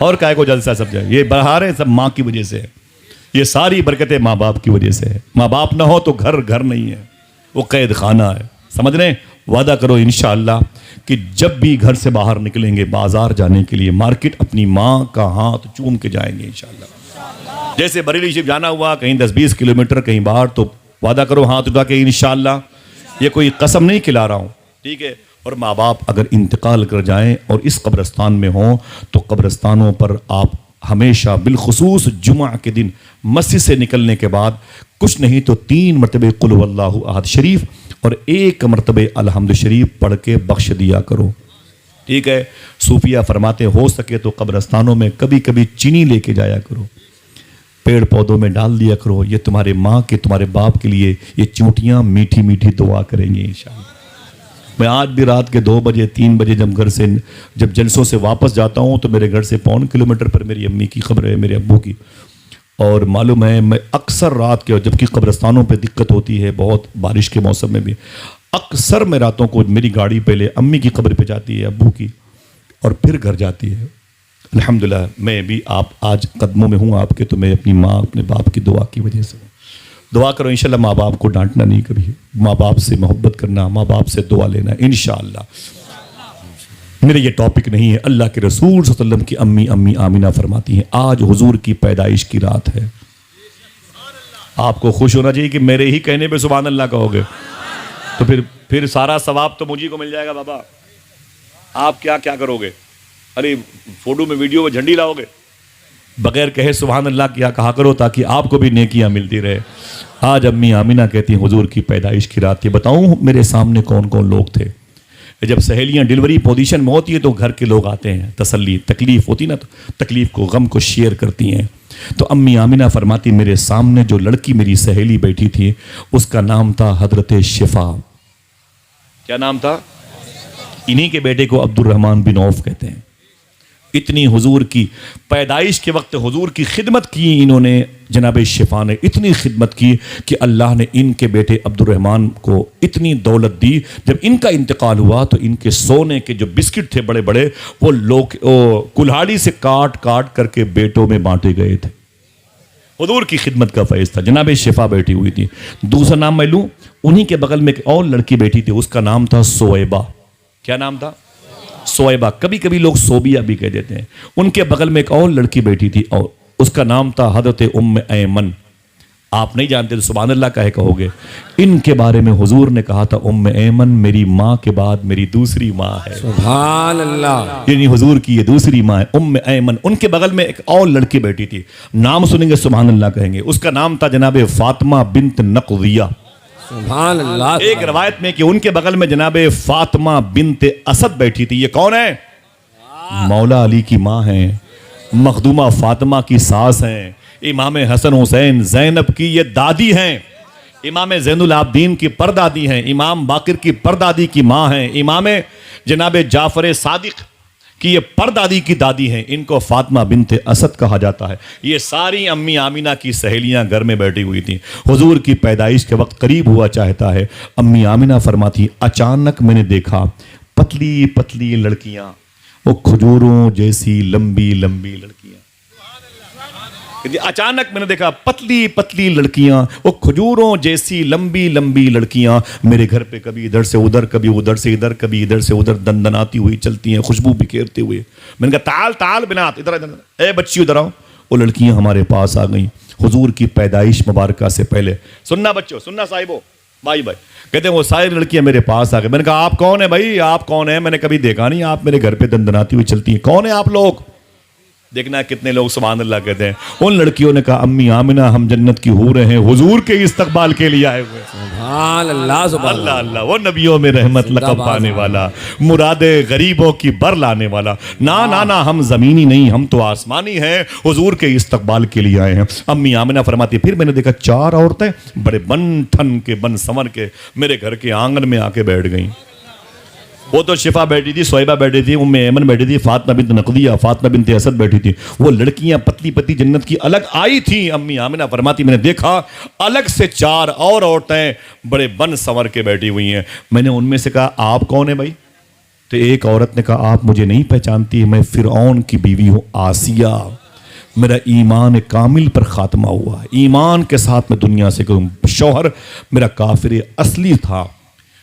और काय को जलसा सब जाए, ये बहार है सब माँ की वजह से। ये सारी बरकतें माँ बाप की वजह से है। माँ बाप ना हो तो घर घर नहीं है, वो कैद खाना है। समझ रहे हैं? वादा करो इंशाअल्लाह कि जब भी घर से बाहर निकलेंगे बाजार जाने के लिए, मार्केट, अपनी माँ का हाथ चूम के जाएंगे इंशाअल्लाह। जैसे बरेली शरीफ जाना हुआ कहीं 10-20 किलोमीटर कहीं बाहर, तो वादा करो हाथ उठा के इंशाअल्लाह। ये कोई कसम नहीं खिला रहा हूँ, ठीक है? और माँ बाप अगर इंतकाल कर जाएं और इस कब्रिस्तान में हों तो कब्रिस्तानों पर आप हमेशा बिलखुसूस जुमा के दिन मस्जिद से निकलने के बाद कुछ नहीं तो 3 मरतबे कुल हुवल्लाहु अहद शरीफ और 1 मरतबे अल्हम्दु शरीफ पढ़ के बख्श दिया करो, ठीक है? सूफिया फरमाते हो सके तो कब्रिस्तानों में कभी कभी चीनी लेके जाया करो, पेड़ पौधों में डाल दिया करो। ये तुम्हारे माँ के, तुम्हारे बाप के लिए ये चूंटियाँ मीठी मीठी दुआ करेंगे इंशाअल्लाह। मैं आज भी रात के 2 बजे 3 बजे जब जलसों से वापस जाता हूँ तो मेरे घर से 1.25 किलोमीटर पर मेरी अम्मी की कब्र है, मेरे अब्बू की। और मालूम है मैं अक्सर रात के, जबकि कब्रिस्तानों पे दिक्कत होती है बहुत, बारिश के मौसम में भी अक्सर मैं रातों को मेरी गाड़ी पहले अम्मी की कब्र पे जाती है, अब्बू की, और फिर घर जाती है। अल्हम्दुलिल्लाह मैं भी आप आज कदमों में हूँ आपके, तो मैं अपनी माँ अपने बाप की दुआ की वजह से। दुआ करो इंशाल्लाह, माँ बाप को डांटना नहीं कभी, माँ बाप से मोहब्बत करना, माँ बाप से दुआ लेना इंशाअल्लाह। मेरे ये टॉपिक नहीं है। अल्लाह के रसूल सल्लल्लाहु अलैहि वसल्लम की अम्मी अम्मी आमिना फरमाती हैं आज हुजूर की पैदाइश की रात है। आपको खुश होना चाहिए कि मेरे ही कहने पे सुभान अल्लाह कहोगे, तो फिर सारा सवाब तो मुझी को मिल जाएगा। बाबा आप क्या क्या करोगे? अरे फोटो में वीडियो में झंडी लाओगे? बगैर कहे सुभान अल्लाह क्या कहा करो ताकि आपको भी नेकियां मिलती रहे। आज अम्मी आमिना कहती हैं हुजूर की पैदाइश की रात थी। बताऊं मेरे सामने कौन कौन लोग थे? जब सहेलियां डिलीवरी पोजीशन में होती है तो घर के लोग आते हैं, तसल्ली, तकलीफ होती ना तो तकलीफ को, गम को शेयर करती हैं। तो अम्मी आमिना फरमाती मेरे सामने जो लड़की मेरी सहेली बैठी थी उसका नाम था हजरत शिफा। क्या नाम था? इन्हीं के बेटे को अब्दुल रहमान बिन औफ कहते हैं। इतनी हुजूर की पैदाइश के वक्त हुजूर की खिदमत की इन्होंने, जनाब शिफा ने इतनी खिदमत की कि अल्लाह ने इनके बेटे अब्दुल रहमान को इतनी दौलत दी। जब इनका इंतकाल हुआ तो इनके सोने के जो बिस्किट थे बड़े बड़े, वो लोग कुल्हाड़ी से काट काट करके बेटों में बांटे गए थे। हुजूर की खिदमत का फैज़ था। जनाब शिफा बैठी हुई थी। दूसरा नाम मैं लूँ, उन्हीं के बगल में एक और लड़की बैठी थी, उसका नाम था सोएबा। क्या नाम था? सोएबा। कभी कभी लोग सोबिया भी कह देते हैं। उनके बगल में एक और लड़की बैठी थी और उसका नाम था हजरत उम्मे ऐमन। आप नहीं जानते तो सुभान अल्लाह कहे कहोगे। इनके बारे में हुजूर ने कहा था उम्मे ऐमन मेरी माँ के बाद मेरी दूसरी माँ है। सुभान अल्लाह। यानी हुजूर की ये दूसरी माँ है उम्मे ऐमन। उनके बगल में एक और लड़की बैठी थी, नाम सुनेंगे सुभान अल्लाह कहेंगे। उसका नाम था जनाब फातिमा बिन्त नक़विया। सुभान अल्लाह। एक रवायत में कि उनके बगल में जनाबे फातिमा बिन्ते असद बैठी थी। ये कौन है? मौला अली की माँ है, मखदूमा फातिमा की सास हैं, इमाम हसन हुसैन ज़ैनब की ये दादी हैं, इमाम ज़ैनुल आबदीन की परदादी हैं, इमाम बाकिर की परदादी की माँ हैं, इमाम जनाब जाफर सादिक कि ये परदादी की दादी हैं। इनको फातिमा बिन्ते असद कहा जाता है। ये सारी अम्मी आमिना की सहेलियां घर में बैठी हुई थी। हुजूर की पैदाइश के वक्त करीब हुआ चाहता है। अम्मी आमिना फरमाती अचानक मैंने देखा पतली पतली लड़कियां, वो खजूरों जैसी लंबी लंबी लड़कियां। अचानक मैंने देखा पतली पतली लड़कियां, वो खजूरों जैसी लंबी लंबी लड़कियां मेरे घर पे कभी इधर से उधर, कभी उधर से इधर, कभी इधर से उधर दंदनाती हुई चलती हैं, खुशबू बिखेरते हुए। मैंने कहा ताल ताल बिनात, इधर इधर, ए बच्ची उधर आओ। वो लड़कियां हमारे पास आ गई हुजूर की पैदाइश मुबारका से पहले। सुनना बच्चों, सुनना साहिबो, भाई भाई। कहते हैं वो सारी लड़कियां मेरे पास आ गई। मैंने कहा आप कौन है भाई, आप कौन है? मैंने कभी देखा नहीं, आप मेरे घर पे दंदनाती हुई चलती हैं, कौन है आप लोग? देखना कितने लोग सुभान अल्लाह कहते हैं। उन लड़कियों ने कहा अम्मी आमिना हम जन्नत की हूरें हैं, हुजूर के इस्तकबाल के लिए आए हुए। सुभान अल्लाह। सुभान अल्लाह अल्लाह। वो नबियों में रहमत लक़ब पाने वाला, मुरादे गरीबों की बर लाने वाला। ना ना ना, हम जमीनी नहीं, हम तो आसमानी हैं, हुजूर के इस्तकबाल के लिए आए हैं। अम्मी आमिना फरमाती फिर मैंने देखा 4 औरतें बड़े बन ठन के, बन संवर के मेरे घर के आंगन में आके बैठ गई। वो तो शिफा बैठी थी, सोएबा बैठी थी, उम्मे ऐमन बैठी थी, फातिमा बिन्त नक़दिया, फातिमा बिन्त असद बैठी थी। वो लड़कियां पतली पतली जन्नत की अलग आई थी। अम्मी आमिना फरमाती मैंने देखा अलग से 4 और औरतें बड़े बन संवर के बैठी हुई हैं। मैंने उनमें से कहा आप कौन है भाई? तो एक औरत ने कहा आप मुझे नहीं पहचानती, मैं फिरौन की बीवी हूँ आसिया। मेरा ईमान कामिल पर खात्मा हुआ, ईमान के साथ मैं दुनिया से कहूँ। शौहर मेरा काफिर असली था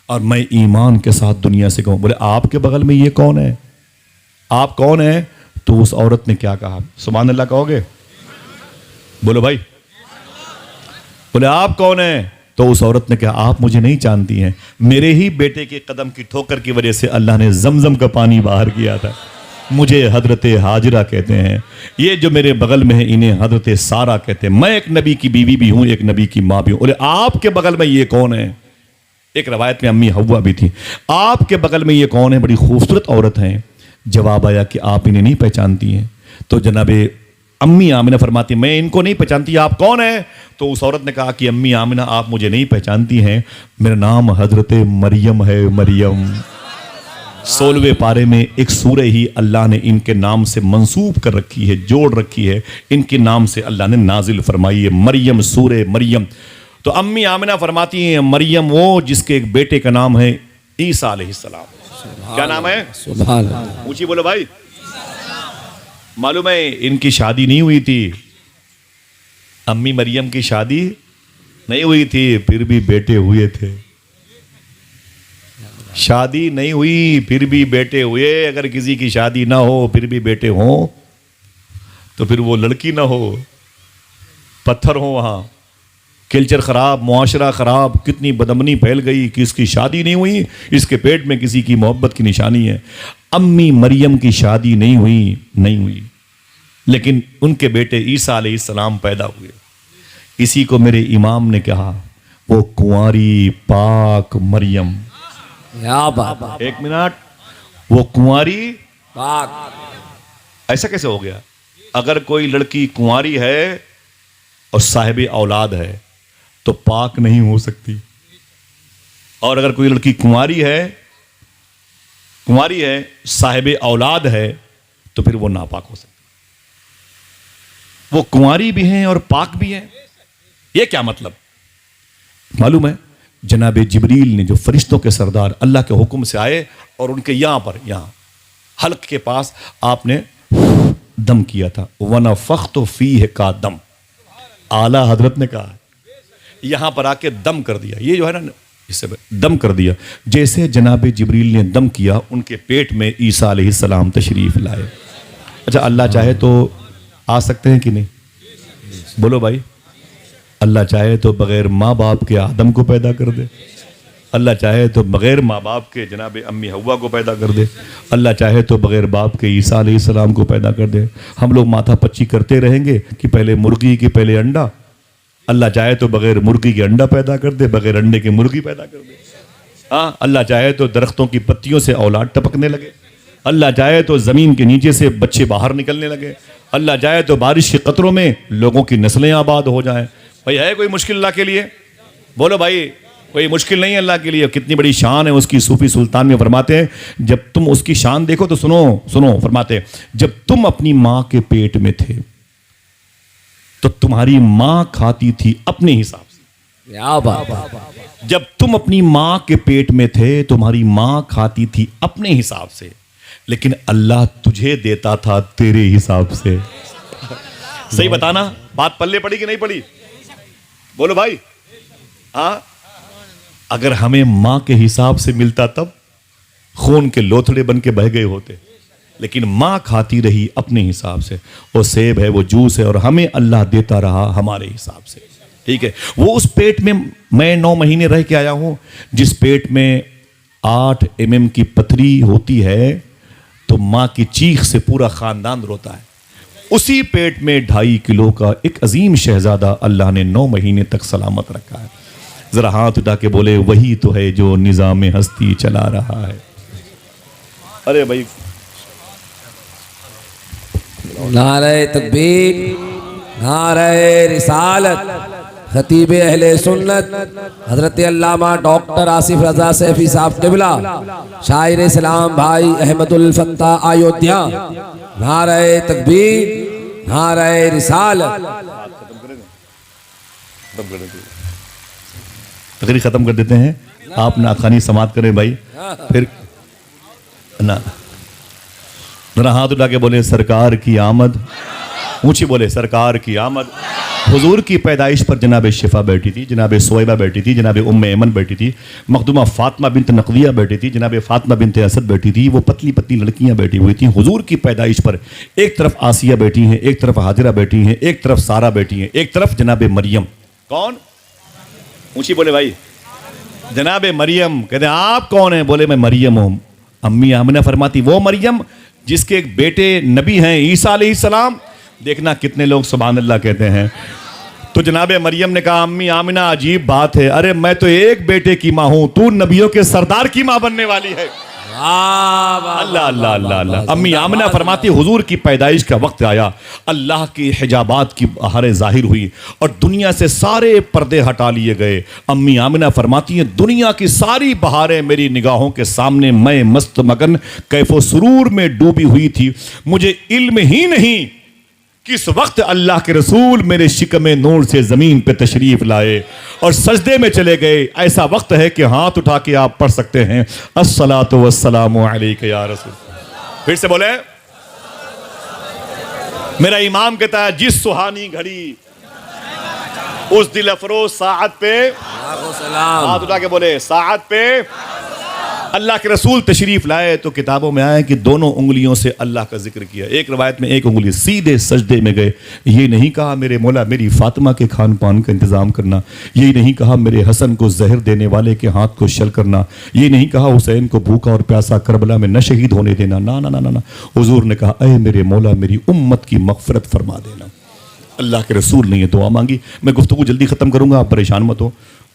और मैं ईमान के साथ दुनिया से कहूँ। बोले आपके बगल में ये कौन है, आप कौन है? तो उस औरत ने क्या कहा? सुभान अल्लाह कहोगे? बोलो भाई। बोले आप कौन है? तो उस औरत ने कहा आप मुझे नहीं जानती हैं, मेरे ही बेटे के कदम की ठोकर की वजह से अल्लाह ने जमजम का पानी बाहर किया था। मुझे हजरत हाजरा कहते हैं, ये जो मेरे बगल में है इन्हें हजरत सारा कहते हैं। मैं एक नबी की बीवी भी हूं, एक नबी की माँ भी हूं। बोले आपके बगल में ये कौन है? एक रवायत में अम्मी हव्वा भी थी। आपके बगल में ये कौन है? बड़ी खूबसूरत औरत है। जवाब आया कि आप इन्हें नहीं पहचानती हैं। तो जनाबे अम्मी आमिना फरमाती मैं इनको नहीं पहचानती, आप कौन है? तो उस औरत ने कहा कि अम्मी आमिना आप मुझे नहीं पहचानती हैं, मेरा नाम हजरत मरियम है। मरियम 16वें पारे में एक सूरह ही अल्लाह ने इनके नाम से मंसूब कर रखी है, जोड़ रखी है, इनके नाम से अल्लाह ने नाजिल फरमाई है, मरियम, सूरह मरियम। तो अम्मी आमिना फरमाती हैं मरियम वो जिसके एक बेटे का नाम है ईसा अलैहिस्सलाम। क्या नाम है? सुभान अल्लाह। ऊंची बोलो भाई। मालूम है इनकी शादी नहीं हुई थी, अम्मी मरियम की शादी नहीं हुई थी, फिर भी बेटे हुए थे। शादी नहीं हुई फिर भी बेटे हुए। अगर किसी की शादी ना हो फिर भी बेटे हो तो फिर वो लड़की ना हो, पत्थर हो, वहां कल्चर खराब, मुआशरा खराब, कितनी बदमनी फैल गई कि इसकी शादी नहीं हुई, इसके पेट में किसी की मोहब्बत की निशानी है। अम्मी मरियम की शादी नहीं हुई, लेकिन उनके बेटे ईसा अलैहिस्सलाम पैदा हुए। इसी को मेरे इमाम ने कहा वो कुंवारी पाक मरियम। या बाबा, एक मिनट, वो कुंवारी पाक ऐसा कैसे हो गया? अगर कोई लड़की कुंवारी है और साहिब औलाद है तो पाक नहीं हो सकती, और अगर कोई लड़की कुंवारी है साहिब औलाद है तो फिर वो नापाक हो सकती। वो कुंवारी भी हैं और पाक भी हैं, ये क्या मतलब? मालूम है जनाब जिब्रील ने, जो फरिश्तों के सरदार, अल्लाह के हुक्म से आए और उनके यहां हल्क के पास आपने दम किया था। वनफ़ख़्तु फ़ीह का दम, आला हजरत ने कहा यहां पर आके दम कर दिया। ये जो है ना, इससे दम कर दिया। जैसे जनाब जिब्रील ने दम किया उनके पेट में ईसा अलैहिस्सलाम तशरीफ लाए। अच्छा, अल्लाह चाहे तो आ सकते हैं कि नहीं? बोलो भाई। अल्लाह चाहे तो बगैर माँ बाप के आदम को पैदा कर दे, अल्लाह चाहे तो बगैर माँ बाप के जनाब अम्मी हव्वा को पैदा कर दे, अल्लाह चाहे तो बगैर बाप के ईसा अलैहिस्सलाम को पैदा कर दे। हम लोग माथा पच्ची करते रहेंगे कि पहले मुर्गी की पहले अंडा। अल्लाह चाहे तो बगैर मुर्गी के अंडा पैदा कर दे, बगैर अंडे के मुर्गी पैदा कर दे। हाँ, अल्लाह चाहे तो दरख्तों की पत्तियों से औलाद टपकने लगे, अल्लाह चाहे तो ज़मीन के नीचे से बच्चे बाहर निकलने लगे, अल्लाह चाहे तो बारिश के कतरों में लोगों की नस्लें आबाद हो जाएं। भाई है कोई मुश्किल अल्लाह के लिए? बोलो भाई, कोई मुश्किल नहीं है अल्लाह के लिए। कितनी बड़ी शान है उसकी। सूफी सुल्तान में फरमाते हैं, जब तुम उसकी शान देखो तो सुनो फरमाते हैं, जब तुम अपनी माँ के पेट में थे तो तुम्हारी माँ खाती थी अपने हिसाब से। या बाबा, जब तुम अपनी माँ के पेट में थे तुम्हारी माँ खाती थी अपने हिसाब से, लेकिन अल्लाह तुझे देता था तेरे हिसाब से। सही बताना, बात पल्ले पड़ी कि नहीं पड़ी? बोलो भाई। हाँ, अगर हमें माँ के हिसाब से मिलता तब खून के लोथड़े बन के बह गए होते, लेकिन माँ खाती रही अपने हिसाब से। वो सेब है, वो जूस है, और हमें अल्लाह देता रहा हमारे हिसाब से। ठीक है, वो उस पेट में मैं 9 महीने रह के आया हूं, जिस पेट में 8 mm की पथरी होती है तो माँ की चीख से पूरा खानदान रोता है। उसी पेट में 2.5 किलो का एक अजीम शहजादा अल्लाह ने 9 महीने तक सलामत रखा है। जरा हाथ उठा के बोले वही तो है जो निजाम हस्ती चला रहा है। अरे भाई, नारे तकबीर, नारे रिसालत, खतीब अहले सुन्नत हजरत अल्लामा डॉक्टर आसिफ रजा सैफी साहब किबला, शायर इस्लाम भाई अहमदुल फत्ता अयोध्या। नारे तकबीर, नारे रिसालत। तकरीर खत्म कर देते हैं, आप ना खानी समाप्त करें भाई, फिर ना। जरा हाथ उठा के बोले सरकार की आमद, ऊंची बोले सरकार की आमद। हुजूर की पैदाइश पर जनाब शिफा बैठी थी, जनाब सोएबा बैठी थी, जनाब उम्मे ऐमन बैठी थी, मखदूमा फातिमा बिनत नकविया बैठी थी, जनाब फातिमा बिनत असद बैठी थी। वो पतली पतली लड़कियां बैठी हुई थी हुजूर की पैदाइश पर। एक तरफ आसिया बैठी हैं, एक तरफ हाजिरा बैठी हैं, एक तरफ सारा बैठी हैं, एक तरफ जनाब मरियम। कौन? ऊंची बोले भाई। जनाब मरियम। कहते आप कौन हैं? बोले मैं मरियम हूं। अम्मी आमिना फरमाती वो मरियम जिसके एक बेटे नबी हैं ईसा अलैहिस्सलाम। देखना कितने लोग सुभान अल्लाह कहते हैं। तो जनाब मरियम ने कहा अम्मी आमिना अजीब बात है, अरे मैं तो एक बेटे की माँ हूं, तू नबियों के सरदार की माँ बनने वाली है। अल्लाह अल्लाह अल्लाह अल्लाह। अम्मी आमिना फरमाती हुजूर की पैदाइश का वक्त आया, अल्लाह की हिजाबात की बहारें जाहिर हुई और दुनिया से सारे पर्दे हटा लिए गए। अम्मी आमिना फरमाती हैं दुनिया की सारी बहारें मेरी निगाहों के सामने, मैं मस्त मगन कैफो सुरूर में डूबी हुई थी। मुझे इल्म ही नहीं किस वक्त अल्लाह के रसूल मेरे शिकमे नूर से जमीन पे तशरीफ लाए और सजदे में चले गए। ऐसा वक्त है कि हाथ उठा के आप पढ़ सकते हैं अस्सलातु वस्सलामु अलैका या रसूल। फिर से बोले। मेरा इमाम कहता है जिस सुहानी घड़ी उस दिल अफरोज साअत पे हाथ उठा के बोले साअत पे अल्लाह के रसूल तशरीफ लाए। तो किताबों में आया कि दोनों उंगलियों से अल्लाह का जिक्र किया। एक रवायत में एक उंगली सीधे सजदे में गए। ये नहीं कहा मेरे मौला मेरी फातिमा के खान पान का इंतजाम करना, ये नहीं कहा मेरे हसन को जहर देने वाले के हाथ को शल करना, ये नहीं कहा हुसैन को भूखा और प्यासा करबला में न शहीद होने देना। ना ना ना ना ना। हुजूर ने कहा अय मेरे मौला मेरी उम्मत की मगफरत फरमा देना। अल्लाह के रसूल ने ये दुआ मांगी। मैं गुफ्तगू जल्दी खत्म करूंगा, आप परेशान मत हो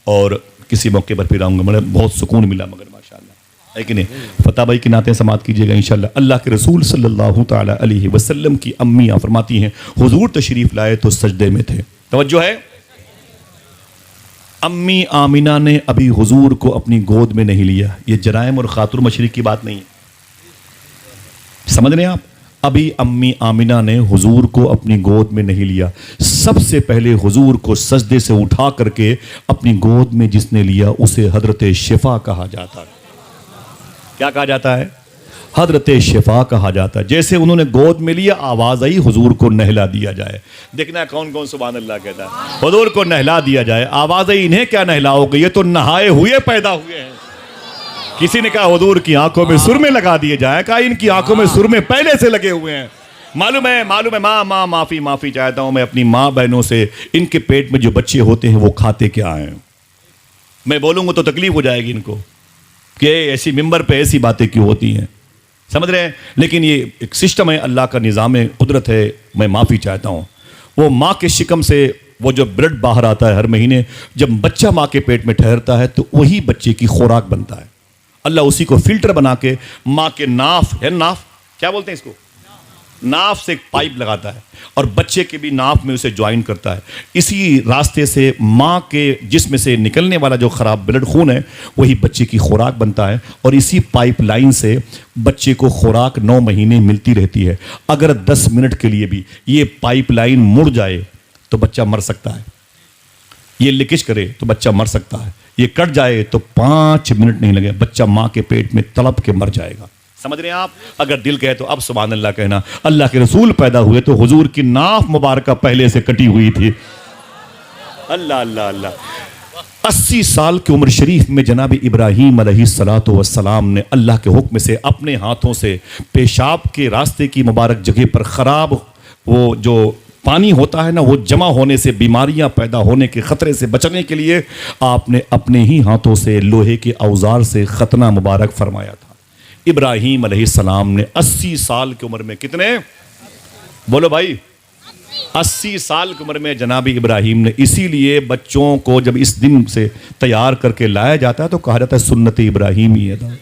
और किसी मौके पर फिर आऊंगा। मुझे बहुत सुकून मिला मगर माशाअल्लाह है कि नहीं। फतेह भाई की नातें समात कीजिएगा इंशाअल्लाह। अल्लाह के रसूल सल्लल्लाहु ताला अलैहि वसल्लम की अम्मियाँ फरमाती हैं हुजूर तशरीफ लाए तो सजदे में थे। तवज्जो है। अम्मी आमिना ने अभी हुजूर को अपनी गोद में नहीं लिया। ये जराइम और खातुर मशरिक की बात नहीं है, समझ रहे हैं आप। अभी अम्मी आमिना ने हुजूर को अपनी गोद में नहीं लिया। सबसे पहले हुजूर को सजदे से उठा करके अपनी गोद में जिसने लिया उसे हजरत शिफा कहा जाता है। क्या कहा जाता है? हजरत शिफा कहा जाता है। जैसे उन्होंने गोद में लिया आवाज आई हुजूर को नहला दिया जाए। देखना कौन कौन सुभान अल्लाह कहता है। हुजूर को नहला दिया जाए, आवाज आई इन्हें क्या नहलाओगे, ये तो नहाए हुए पैदा हुए हैं। किसी ने कहा हुजूर की आंखों में सुरमे लगा दिए जाए, कहा इनकी आंखों में सुरमे पहले से लगे हुए हैं। मालूम है माँ माँ माफी माफी चाहता हूं मैं अपनी माँ बहनों से, इनके पेट में जो बच्चे होते हैं वो खाते क्या हैं। मैं बोलूंगा तो तकलीफ हो जाएगी इनको कि ऐसी मिंबर पे ऐसी बातें क्यों होती हैं, समझ रहे हैं। लेकिन ये एक सिस्टम है, अल्लाह का निज़ाम है, कुदरत है। मैं माफ़ी चाहता हूँ। वो माँ के शिकम से वो जो ब्लड बाहर आता है हर महीने, जब बच्चा माँ के पेट में ठहरता है तो वही बच्चे की खुराक बनता है। अल्लाह उसी को फिल्टर बना के माँ के नाफ है, नाफ क्या बोलते हैं इसको, नाफ से एक पाइप लगाता है और बच्चे के भी नाफ में उसे ज्वाइन करता है। इसी रास्ते से माँ के जिस्म से निकलने वाला जो ख़राब ब्लड खून है वही बच्चे की खुराक बनता है और इसी पाइपलाइन से बच्चे को खुराक 9 महीने मिलती रहती है। अगर 10 मिनट के लिए भी ये पाइपलाइन मुड़ जाए तो बच्चा मर सकता है, ये लीकेज करे तो बच्चा मर सकता है, ये कट जाए तो 5 मिनट नहीं लगे बच्चा माँ के पेट में तड़प के मर जाएगा। समझ रहे हैं आप। अगर दिल कहे तो अब सुभान अल्लाह कहना। अल्लाह के रसूल पैदा हुए तो हुजूर की नाफ मुबारक पहले से कटी हुई थी। अल्लाह अल्लाह अल्लाह। 80 साल की उम्र शरीफ में जनाब इब्राहीम अलैहिस्सलातु वस्सलाम ने अल्लाह के हुक्म से अपने हाथों से पेशाब के रास्ते की मुबारक जगह पर ख़राब वो जो पानी होता है ना, वो जमा होने से बीमारियां पैदा होने के ख़तरे से बचने के लिए आपने अपने ही हाथों से लोहे के औजार से खतना मुबारक फरमाया था। इब्राहीम अलैहिस्सलाम ने 80 साल की उम्र में, कितने बोलो भाई, 80 साल की उम्र में जनाबी इब्राहीम ने, इसीलिए बच्चों को जब इस दिन से तैयार करके लाया जाता है तो कहा जाता है सुन्नत इब्राहीमी है।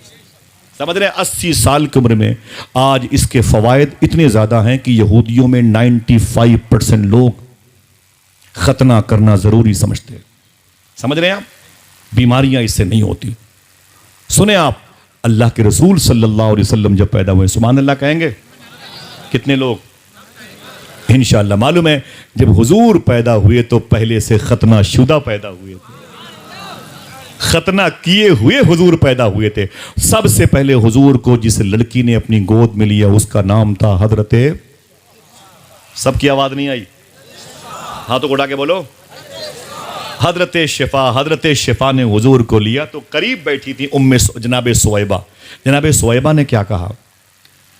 समझ रहे हैं। 80 साल की उम्र में आज इसके फ़वाइद इतने ज़्यादा हैं कि यहूदियों में 95% लोग खतना करना ज़रूरी समझते हैं। समझ रहे हैं आप। बीमारियां इससे नहीं होती। सुने आप, अल्लाह के रसूल सल्लल्लाहु अलैहि वसल्लम जब पैदा हुए, सुभान अल्लाह कहेंगे कितने लोग? इंशाअल्लाह। मालूम है जब हुजूर पैदा हुए तो पहले से खतना शुदा पैदा हुए थे, खतना किए हुए हुजूर पैदा हुए थे। सबसे पहले हुजूर को जिस लड़की ने अपनी गोद में लिया उसका नाम था हजरत सबकी आवाज नहीं आई, हाँ तो उड़ा के बोलो। हजरत शिफा ने हुजूर को लिया तो करीब बैठी थी जनाब सुवैबा। जनाब सुवैबा ने क्या कहा,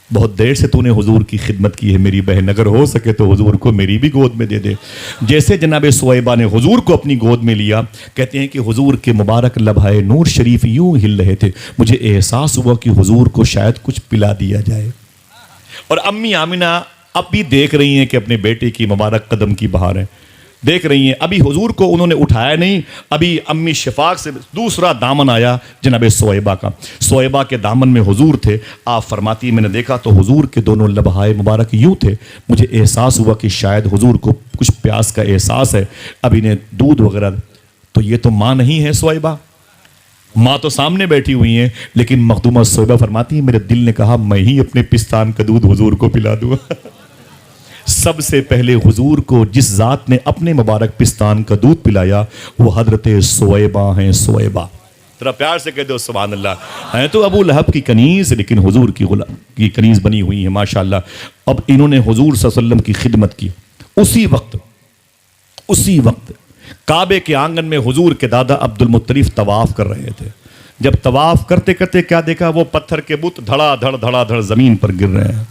बहुत देर से तूने हुजूर की खिदमत की है मेरी बहन, अगर हो सके तो हुजूर को मेरी भी गोद में दे दे। जैसे जनाब सुवैबा ने हुजूर को अपनी गोद में लिया, कहते हैं कि हुजूर के मुबारक लबहाए नूर शरीफ यूं हिल रहे थे, मुझे एहसास हुआ कि हुजूर को शायद कुछ पिला दिया जाए। और अम्मी आमिना अब भी देख रही हैं कि अपने बेटे की मुबारक कदम की बहार है, देख रही हैं। अभी हुजूर को उन्होंने उठाया नहीं, अभी अम्मी शफाक से दूसरा दामन आया जनाब सुवैबा का। सुवैबा के दामन में हुजूर थे। आप फरमाती, मैंने देखा तो हुजूर के दोनों लबहाए मुबारक यूं थे, मुझे एहसास हुआ कि शायद हुजूर को कुछ प्यास का एहसास है, अभी ने दूध वगैरह। तो ये तो माँ नहीं है सुवैबा, माँ तो सामने बैठी हुई हैं, लेकिन मखदूमा सुवैबा फरमाती है मेरे दिल ने कहा मैं ही अपने पिस्तान का दूध हुजूर को पिला दूँ। सबसे पहले हुजूर को जिस जात ने अपने मुबारक पिस्तान का दूध पिलाया वो हजरत सुवैबा हैं। सुवैबा, जरा प्यार से कह दो सुभान अल्लाह। हैं तो अबू लहब की कनीज, लेकिन हुजूर की कनीज बनी हुई है माशाअल्लाह। अब इन्होंने हुजूर सल्लल्लाहु अलैहि वसल्लम की खिदमत की। उसी वक्त काबे के आंगन में हुजूर के दादा अब्दुल मुत्तलिफ तवाफ कर रहे थे। जब तवाफ करते करते क्या देखा, वो पत्थर के बुत धड़ाधड़ जमीन पर गिर रहे हैं।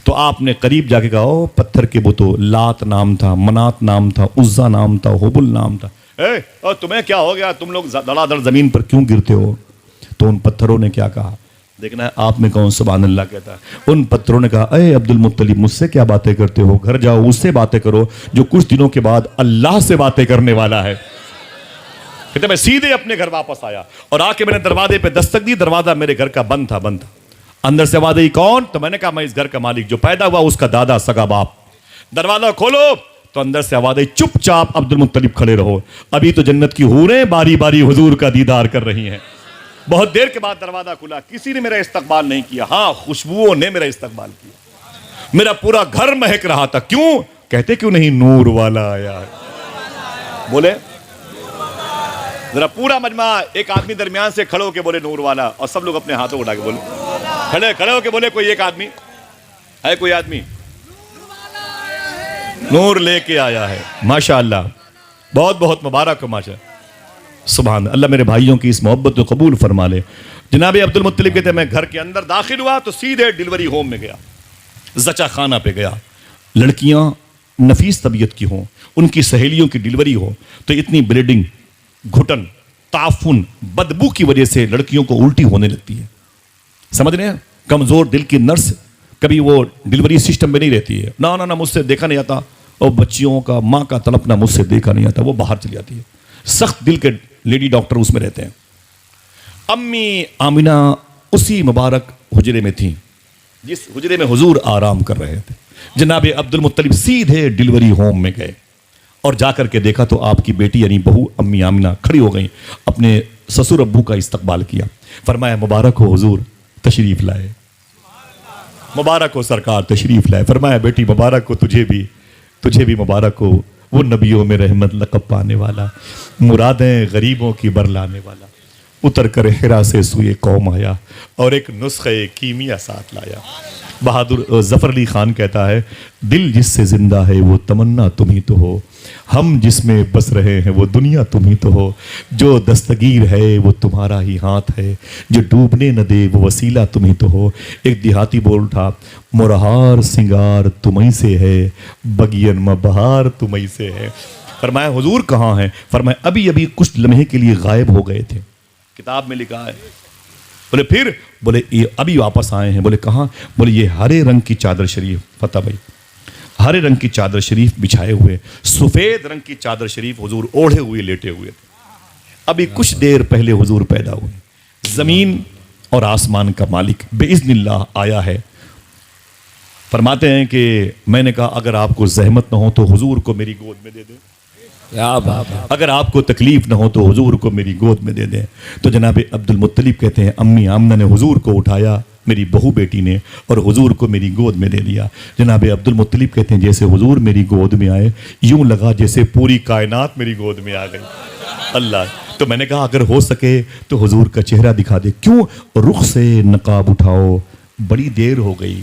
तो आपने करीब जाके कहा, ओ पत्थर के बुतो, लात नाम था, मनात नाम था, उज्जा नाम था, हुबुल नाम था, और तुम्हें क्या हो गया, तुम लोग धड़ाधड़ जमीन पर क्यों गिरते हो? तो उन पत्थरों ने क्या कहा, देखना है आप में कौन सुभान अल्लाह कहता है। उन पत्थरों ने कहा, अरे अब्दुल मुत्तलिब मुझसे क्या बातें करते हो, घर जाओ उससे बातें करो जो कुछ दिनों के बाद अल्लाह से बातें करने वाला है। कहते मैं सीधे अपने घर वापस आया और आके मैंने दरवाजे पे दस्तक दी, दरवाजा मेरे घर का बंद था। अंदर से आवाज आई, कौन? तो मैंने कहा मैं इस घर का मालिक, जो पैदा हुआ उसका दादा सगा बाप। दरवाजा खोलो तो अंदर से आवाज आई, चुपचाप अब्दुल मुत्तलिब खड़े रहो, अभी तो जन्नत की हूरें बारी बारी हुजूर का दीदार कर रही हैं। बहुत देर के बाद दरवाजा खुला, किसी ने मेरा इस्तकबाल नहीं किया, हाँ खुशबुओं ने मेरा इस्तकबाल किया। मेरा पूरा घर महक रहा था। क्यों? कहते क्यों नहीं नूर वाला आया। बोले जरा पूरा मजमा, एक आदमी दरमियान से खड़े होके बोले नूर वाला, और सब लोग अपने हाथों उठा के बोले, खड़े होके बोले कोई एक आदमी है, कोई आदमी नूर लेके आया है। माशाअल्लाह, बहुत बहुत मुबारक हो माशा सुभान अल्लाह। मेरे भाइयों की इस मोहब्बत को कबूल फरमा ले। जनाब अब्दुल मुत्तलिब कहते हैं मैं घर के अंदर दाखिल हुआ तो सीधे डिलीवरी होम में गया, जचा खाना पे गया। लड़कियां नफीस तबीयत की हों, उनकी सहेलियों की डिलीवरी हो तो इतनी ब्लीडिंग, घुटन, ताफुन, बदबू की वजह से लड़कियों को उल्टी होने लगती है। समझ रहे हैं? कमजोर दिल की नर्स कभी वो डिलीवरी सिस्टम में नहीं रहती है, ना ना ना मुझसे देखा नहीं आता, और बच्चियों का माँ का तड़पना मुझसे देखा नहीं आता, वो बाहर चली जाती है। सख्त दिल के लेडी डॉक्टर उसमें रहते हैं। अम्मी आमिना उसी मुबारक हुजरे में थी जिस हुजरे में हुजूर आराम कर रहे थे। जनाब अब्दुल मुत्तलिब सीधे डिलीवरी होम में गए और जाकर के देखा तो आपकी बेटी यानी बहू अम्मी आमिना खड़ी हो गई, अपने ससुर अब्बू का इस्तकबाल किया। फरमाया मुबारक हो हुजूर तशरीफ लाए, मुबारक हो सरकार तशरीफ लाए। फरमाया बेटी मुबारक हो, तुझे भी मुबारक हो, वो नबियों में रहमत लक़ब पाने वाला, मुरादें गरीबों की बरलाने वाला, उतर कर हिरा से सुए कौम आया और एक नुस्खे कीमिया साथ लाया। बहादुर ज़फ़र अली खान कहता है, दिल जिससे जिंदा है वो तमन्ना तुम ही तो हो, हम जिसमें बस रहे हैं वो दुनिया तुम ही तो हो, जो दस्तगीर है वो तुम्हारा ही हाथ है, जो डूबने न दे वो वसीला तुम ही तो हो। एक देहाती बोल उठा, मोरहार सिंगार तुम्हीं से है, बगियन में बहार तुम्हीं से है। फरमाया हुजूर कहाँ हैं? फरमाया अभी अभी कुछ लम्हे के लिए गायब हो गए थे, किताब में लिखा है। बोले फिर? बोले ये अभी वापस आए हैं। बोले कहाँ? बोले ये हरे रंग की चादर शरीफ, फतेह भाई, हरे रंग की चादर शरीफ बिछाए हुए, सफेद रंग की चादर शरीफ हुजूर ओढ़े हुए लेटे हुए थे। अभी कुछ देर पहले हुजूर पैदा हुए। जमीन और आसमान का मालिक बेइज़्निल्लाह आया है। फरमाते हैं कि मैंने कहा अगर आपको जहमत न हो तो हुजूर को मेरी गोद में दे दें, अगर आपको तकलीफ न हो तो हुजूर को मेरी गोद में दे दें। तो जनाब अब्दुल मुत्तलिब कहते हैं अम्मी आमना ने हुजूर को उठाया, मेरी बहू बेटी ने, और हुजूर को मेरी गोद में दे दिया। जनाब अब्दुल मुत्तलिब कहते हैं जैसे हुजूर मेरी गोद में आए यूं लगा जैसे पूरी कायनात मेरी गोद में आ गई। अल्लाह, तो मैंने कहा अगर हो सके तो हुजूर का चेहरा दिखा दे। क्यों? रुख से नकाब उठाओ, बड़ी देर हो गई।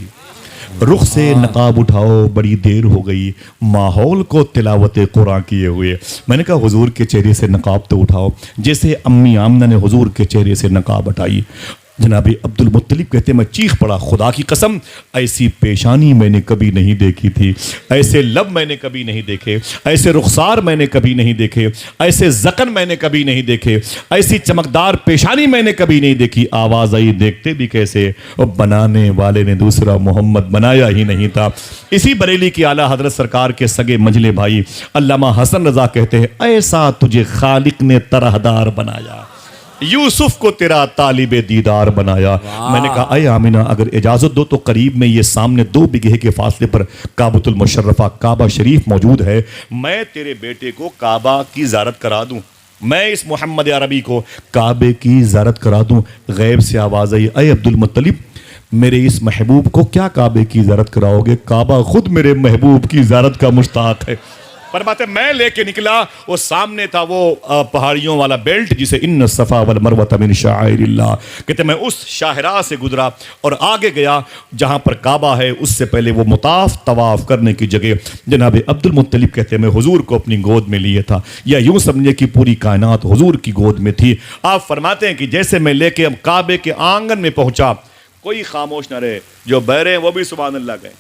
रुख से नकाब उठाओ, बड़ी देर हो गई माहौल को तिलावत कुरान किए हुए। मैंने कहा हुजूर के चेहरे से नकाब तो उठाओ, जैसे अम्मी आमना ने हुजूर के चेहरे से नकाब हटाई। जनाब अब्दुल मुत्तलिब कहते मैं चीख पड़ा, खुदा की कसम ऐसी पेशानी मैंने कभी नहीं देखी थी, ऐसे लब मैंने कभी नहीं देखे, ऐसे रुखसार मैंने कभी नहीं देखे, ऐसे जकन मैंने कभी नहीं देखे, ऐसी चमकदार पेशानी मैंने कभी नहीं देखी। आवाज़ आई देखते भी कैसे, और बनाने वाले ने दूसरा मोहम्मद बनाया ही नहीं था। इसी बरेली की आला हजरत सरकार के सगे मंझले भाई अल्लामा हसन रजा कहते हैं ऐसा तुझे खालिक ने तरहदार बनाया, यूसुफ को तेरा तालिबे दीदार बनाया। मैंने कहा अय आमिना अगर इजाज़त दो तो करीब में ये सामने 2 बिगहे के फासले पर काबतुल मुशर्रफा काबा शरीफ मौजूद है, मैं तेरे बेटे को काबा की ज़ियारत करा दूं, मैं इस मोहम्मद अरबी को काबे की ज़ियारत करा दूं। गैब से आवाज़ आई अय अब्दुल मुत्तलिब मेरे इस महबूब को क्या काबे की ज़ियारत कराओगे, काबा खुद मेरे महबूब की ज़ियारत का मुश्ताक है। पर बात है मैं लेके निकला, वो सामने था वो पहाड़ियों वाला बेल्ट जिसे इन्न सफ़ा वल मरवत मिन शाइरिल्लाह कहते। मैं उस शाहरा से गुजरा और आगे गया जहां पर काबा है, उससे पहले वो मुताफ तवाफ करने की जगह जनाब अब्दुल मुत्तलिब कहते मैं हुजूर को अपनी गोद में लिए था, या यूं समझे कि पूरी कायनात हुजूर की गोद में थी। आप फरमाते हैं कि जैसे मैं लेके अब काबे के आंगन में पहुंचा, कोई खामोश न रहे, जो बहरे वो भी सुभान अल्लाह कहें।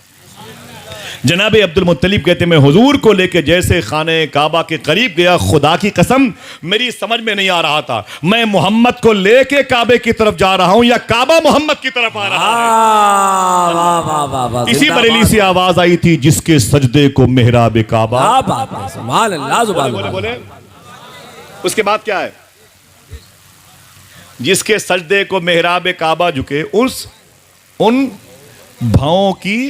जनाब अब्दुल मुत्तलिब कहते मैं हुजूर को लेके जैसे खाने काबा के करीब गया, खुदा की कसम मेरी समझ में नहीं आ रहा था मैं मोहम्मद को लेके काबे की तरफ जा रहा हूं या काबा मोहम्मद की तरफ आ रहा है। इसी बरेली से आवाज आई थी जिसके सजदे को मेहराब काबा। बोले उसके बाद क्या है, जिसके सजदे को मेहराब काबा झुके उन भावों की,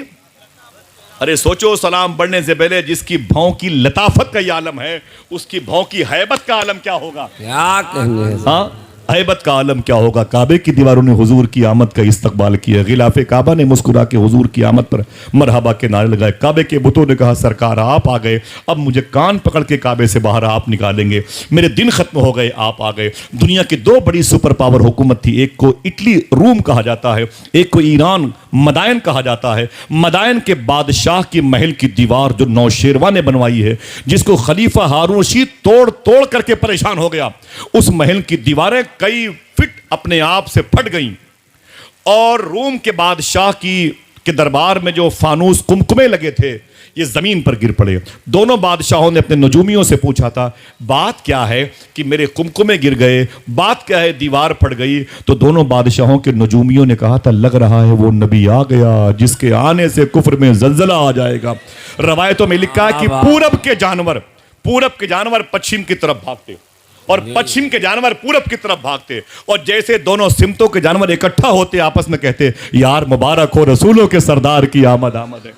अरे सोचो सलाम बढ़ने से पहले जिसकी भाव की लताफत का ये आलम है, उसकी भाव की हैबत का आलम क्या होगा, क्या कहेंगे। हाँ हैबत का आलम क्या होगा। काबे की दीवारों ने हुजूर की आमद का इस्तकबाल किया, गिलाफे काबा ने मुस्कुरा के हुजूर की आमद पर मरहबा के नारे लगाए। काबे के बुतों ने कहा सरकार आप आ गए, अब मुझे कान पकड़ के काबे से बाहर आप निकालेंगे, मेरे दिन खत्म हो गए, आप आ गए। दुनिया की 2 बड़ी सुपर पावर हुकूमत थी, एक को इटली रूम कहा जाता है, एक को ईरान मदायन कहा जाता है। मदायन के बादशाह की महल की दीवार जो नौशेरवा ने बनवाई है, जिसको खलीफा हारून रशीद तोड़ तोड़ करके परेशान हो गया, उस महल की दीवारें कई फिट अपने आप से फट गईं और रोम के बादशाह के दरबार में जो फानूस कुमकुमे लगे थे ये जमीन पर गिर पड़े। दोनों बादशाहों ने अपने नजूमियों से पूछा था बात क्या है कि मेरे कुमकुमे गिर गए, बात क्या है दीवार फट गई। तो दोनों बादशाहों के नजूमियों ने कहा था लग रहा है वो नबी आ गया जिसके आने से कुफ्र में जलजला आ जाएगा। रवायतों में लिखा है कि पूरब के जानवर पश्चिम की तरफ भागते और पश्चिम के जानवर पूरब की तरफ भागते, और जैसे दोनों सिमतों के जानवर इकट्ठा होते आपस में कहते यार मुबारक हो रसूलों के सरदार की आमद आमद है।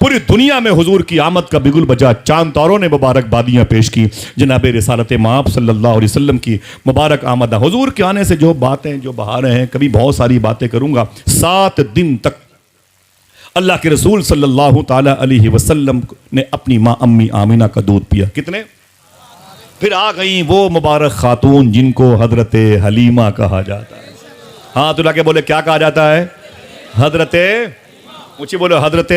पूरी दुनिया में हुजूर की आमद का बिगुल बजा, चांद तारों ने मुबारकबादियां पेश की। जनाब रिसालत माब सल्लल्लाहु अलैहि वसल्लम की मुबारक आमद। हुजूर के आने से जो बातें जो बहारें हैं, कभी बहुत सारी बातें करूंगा। 7 दिन तक अल्लाह के रसूल सल्लल्लाहु ताला अलैहि वसल्लम ने अपनी माँ अम्मी आमिना का दूध पिया। कितने? फिर आ गई वो मुबारक खातून जिनको हजरत हलीमा कहा जाता है। हाँ तो लाके बोले क्या कहा जाता है? हजरत ऊंची बोलो हजरत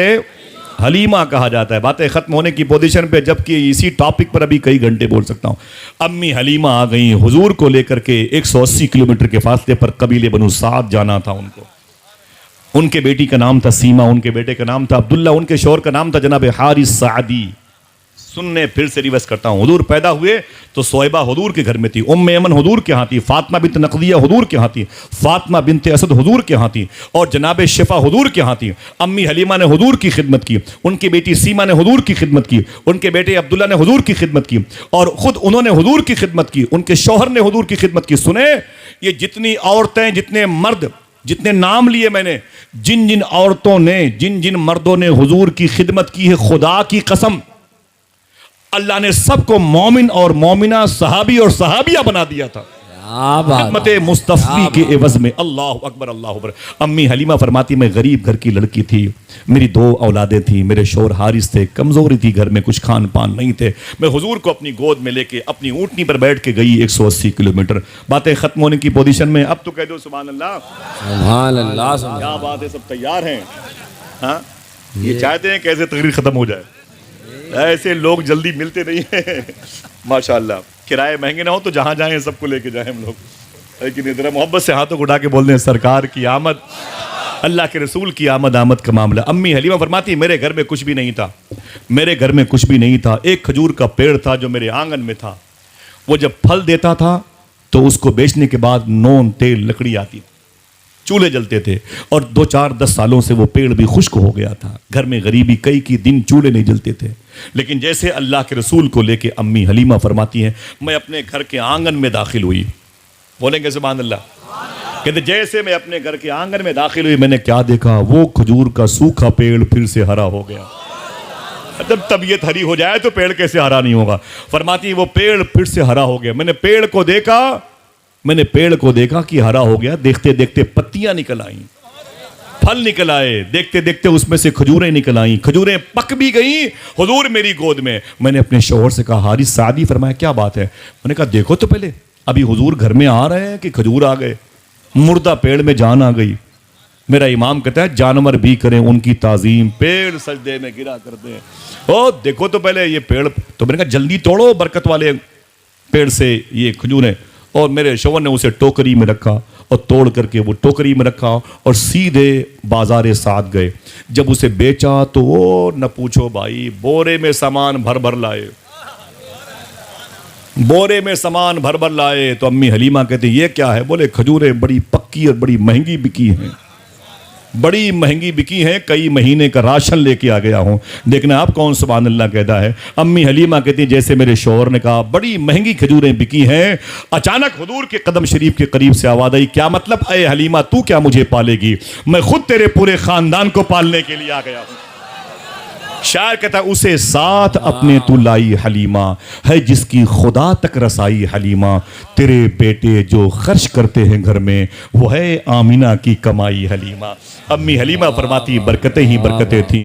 हलीमा कहा जाता है। बातें खत्म होने की पोजीशन पे, जबकि इसी टॉपिक पर अभी कई घंटे बोल सकता हूं। अम्मी हलीमा आ गई हुजूर को लेकर के 180 किलोमीटर के फासले पर कबीले बनु साद जाना था उनको। उनके बेटी का नाम था सीमा, उनके बेटे का नाम था अब्दुल्ला, उनके शौहर का नाम था जनाब हारिस सादी। सुनने फिर से रिवर्स करता हूं। हुजूर पैदा हुए तो सोएबा हुजूर के घर में थी, उम्मे यमन हुजूर के यहाँ थी, फातिमा बिन्त नकदिया हुजूर के यहाँ थी, फातिमा बिन्त असद हुजूर के यहाँ थी, और जनाब शिफा हुजूर के यहाँ थी। अम्मी हलीमा ने हुजूर की खिदमत की, उनकी बेटी सीमा ने हुजूर की खिदमत की, उनके बेटे अब्दुल्ला ने हुजूर की खिदमत की, और खुद उन्होंने हुजूर की खिदमत की, उनके शौहर ने हुजूर की खिदमत की। सुने ये जितनी औरतें, जितने मर्द, जितने नाम लिए मैंने, जिन जिन औरतों ने, जिन जिन मर्दों ने हुजूर की खिदमत की है, खुदा की कसम अल्लाह ने सबको मोमिन और मोमिना, सहाबी और सहाबिया बना दिया था खिदमत मुस्तफ़ी के एवज में। अल्लाह अकबर अल्लाह अकबर। अम्मी हलीमा फरमाती मैं गरीब घर की लड़की थी, मेरी 2 औलादें थी, मेरे शौहर हारिस थे, कमजोरी थी घर में, कुछ खान पान नहीं थे। मैं हुजूर को अपनी गोद में लेके अपनी ऊँटनी पर बैठ के गई 180 किलोमीटर। बातें खत्म होने की पोजीशन में, अब तो कह दो सुभान अल्लाह। सुभान अल्लाह। क्या बात है, सब तैयार हैं? हाँ, ये चाहते हैं कैसे तकरीर खत्म हो जाए, ऐसे लोग जल्दी मिलते नहीं हैं। माशाल्लाह, किराए महंगे ना हो तो जहाँ जाएं सबको लेके जाएं हम लोग, लेकिन इधर मोहब्बत से हाथों को उठा के बोल दें सरकार की आमद, अल्लाह के रसूल की आमद का मामला। अम्मी हलीमा फरमाती मेरे घर में कुछ भी नहीं था, मेरे घर में कुछ भी नहीं था। एक खजूर का पेड़ था जो मेरे आंगन में था, वो जब फल देता था तो उसको बेचने के बाद नून तेल लकड़ी आती, चूल्हे जलते थे, और 2-4-10 सालों से वो पेड़ भी खुश्क हो गया था। घर में गरीबी, कई दिन चूल्हे नहीं जलते थे। लेकिन जैसे अल्लाह के रसूल को लेके अम्मी हलीमा फरमाती हैं मैं अपने घर के आंगन में दाखिल हुई, बोलेंगे सुभान अल्लाह, कहते जैसे मैं अपने घर के आंगन में दाखिल हुई मैंने क्या देखा, वो खजूर का सूखा पेड़ फिर से हरा हो गया। जब तबीयत हरी हो जाए तो पेड़ कैसे हरा नहीं होगा। फरमाती वो पेड़ फिर से हरा हो गया। मैंने पेड़ को देखा कि हरा हो गया। देखते देखते पत्तियां निकल आई, फल निकल आए, देखते देखते उसमें से खजूरें निकल आई, खजूरें पक भी गई हुजूर मेरी गोद में। मैंने अपने शौहर से कहा हारिस सादी, फरमाया क्या बात है। मैंने कहा देखो तो पहले, अभी हुजूर घर में आ रहे हैं कि खजूर आ गए, मुर्दा पेड़ में जान आ गई। मेरा इमाम कहता है जानवर भी करें उनकी ताजीम, पेड़ सजदे में गिरा करते हैं। ओ देखो तो पहले ये पेड़, तो मैंने कहा जल्दी तोड़ो बरकत वाले पेड़ से ये खजूरें। और मेरे शौहर ने उसे टोकरी में रखा और तोड़ करके वो टोकरी में रखा और सीधे बाजार साद गए। जब उसे बेचा तो वो न पूछो भाई, बोरे में सामान भर भर लाए, बोरे में सामान भर भर लाए। तो अम्मी हलीमा कहती ये क्या है, बोले खजूरें बड़ी पक्की और बड़ी महंगी बिकी हैं, बड़ी महंगी बिकी हैं, कई महीने का राशन लेके आ गया हूं। देखना आप कौन सुभान अल्लाह कहता है। अम्मी हलीमा कहती जैसे मेरे शौहर ने कहा बड़ी महंगी खजूरें बिकी हैं, अचानक हुजूर के कदम शरीफ के करीब से आवाज आई, क्या मतलब ऐ हलीमा तू क्या मुझे पालेगी, मैं खुद तेरे पूरे खानदान को पालने के लिए आ गया हूं। शायर कहता उसे साथ अपने तू लाई हलीमा, है जिसकी खुदा तक रसाई हलीमा, तेरे बेटे जो खर्च करते हैं घर में वो है आमीना की कमाई हलीमा। अम्मी हलीमा फरमाती बरकतें ही बरकतें थी।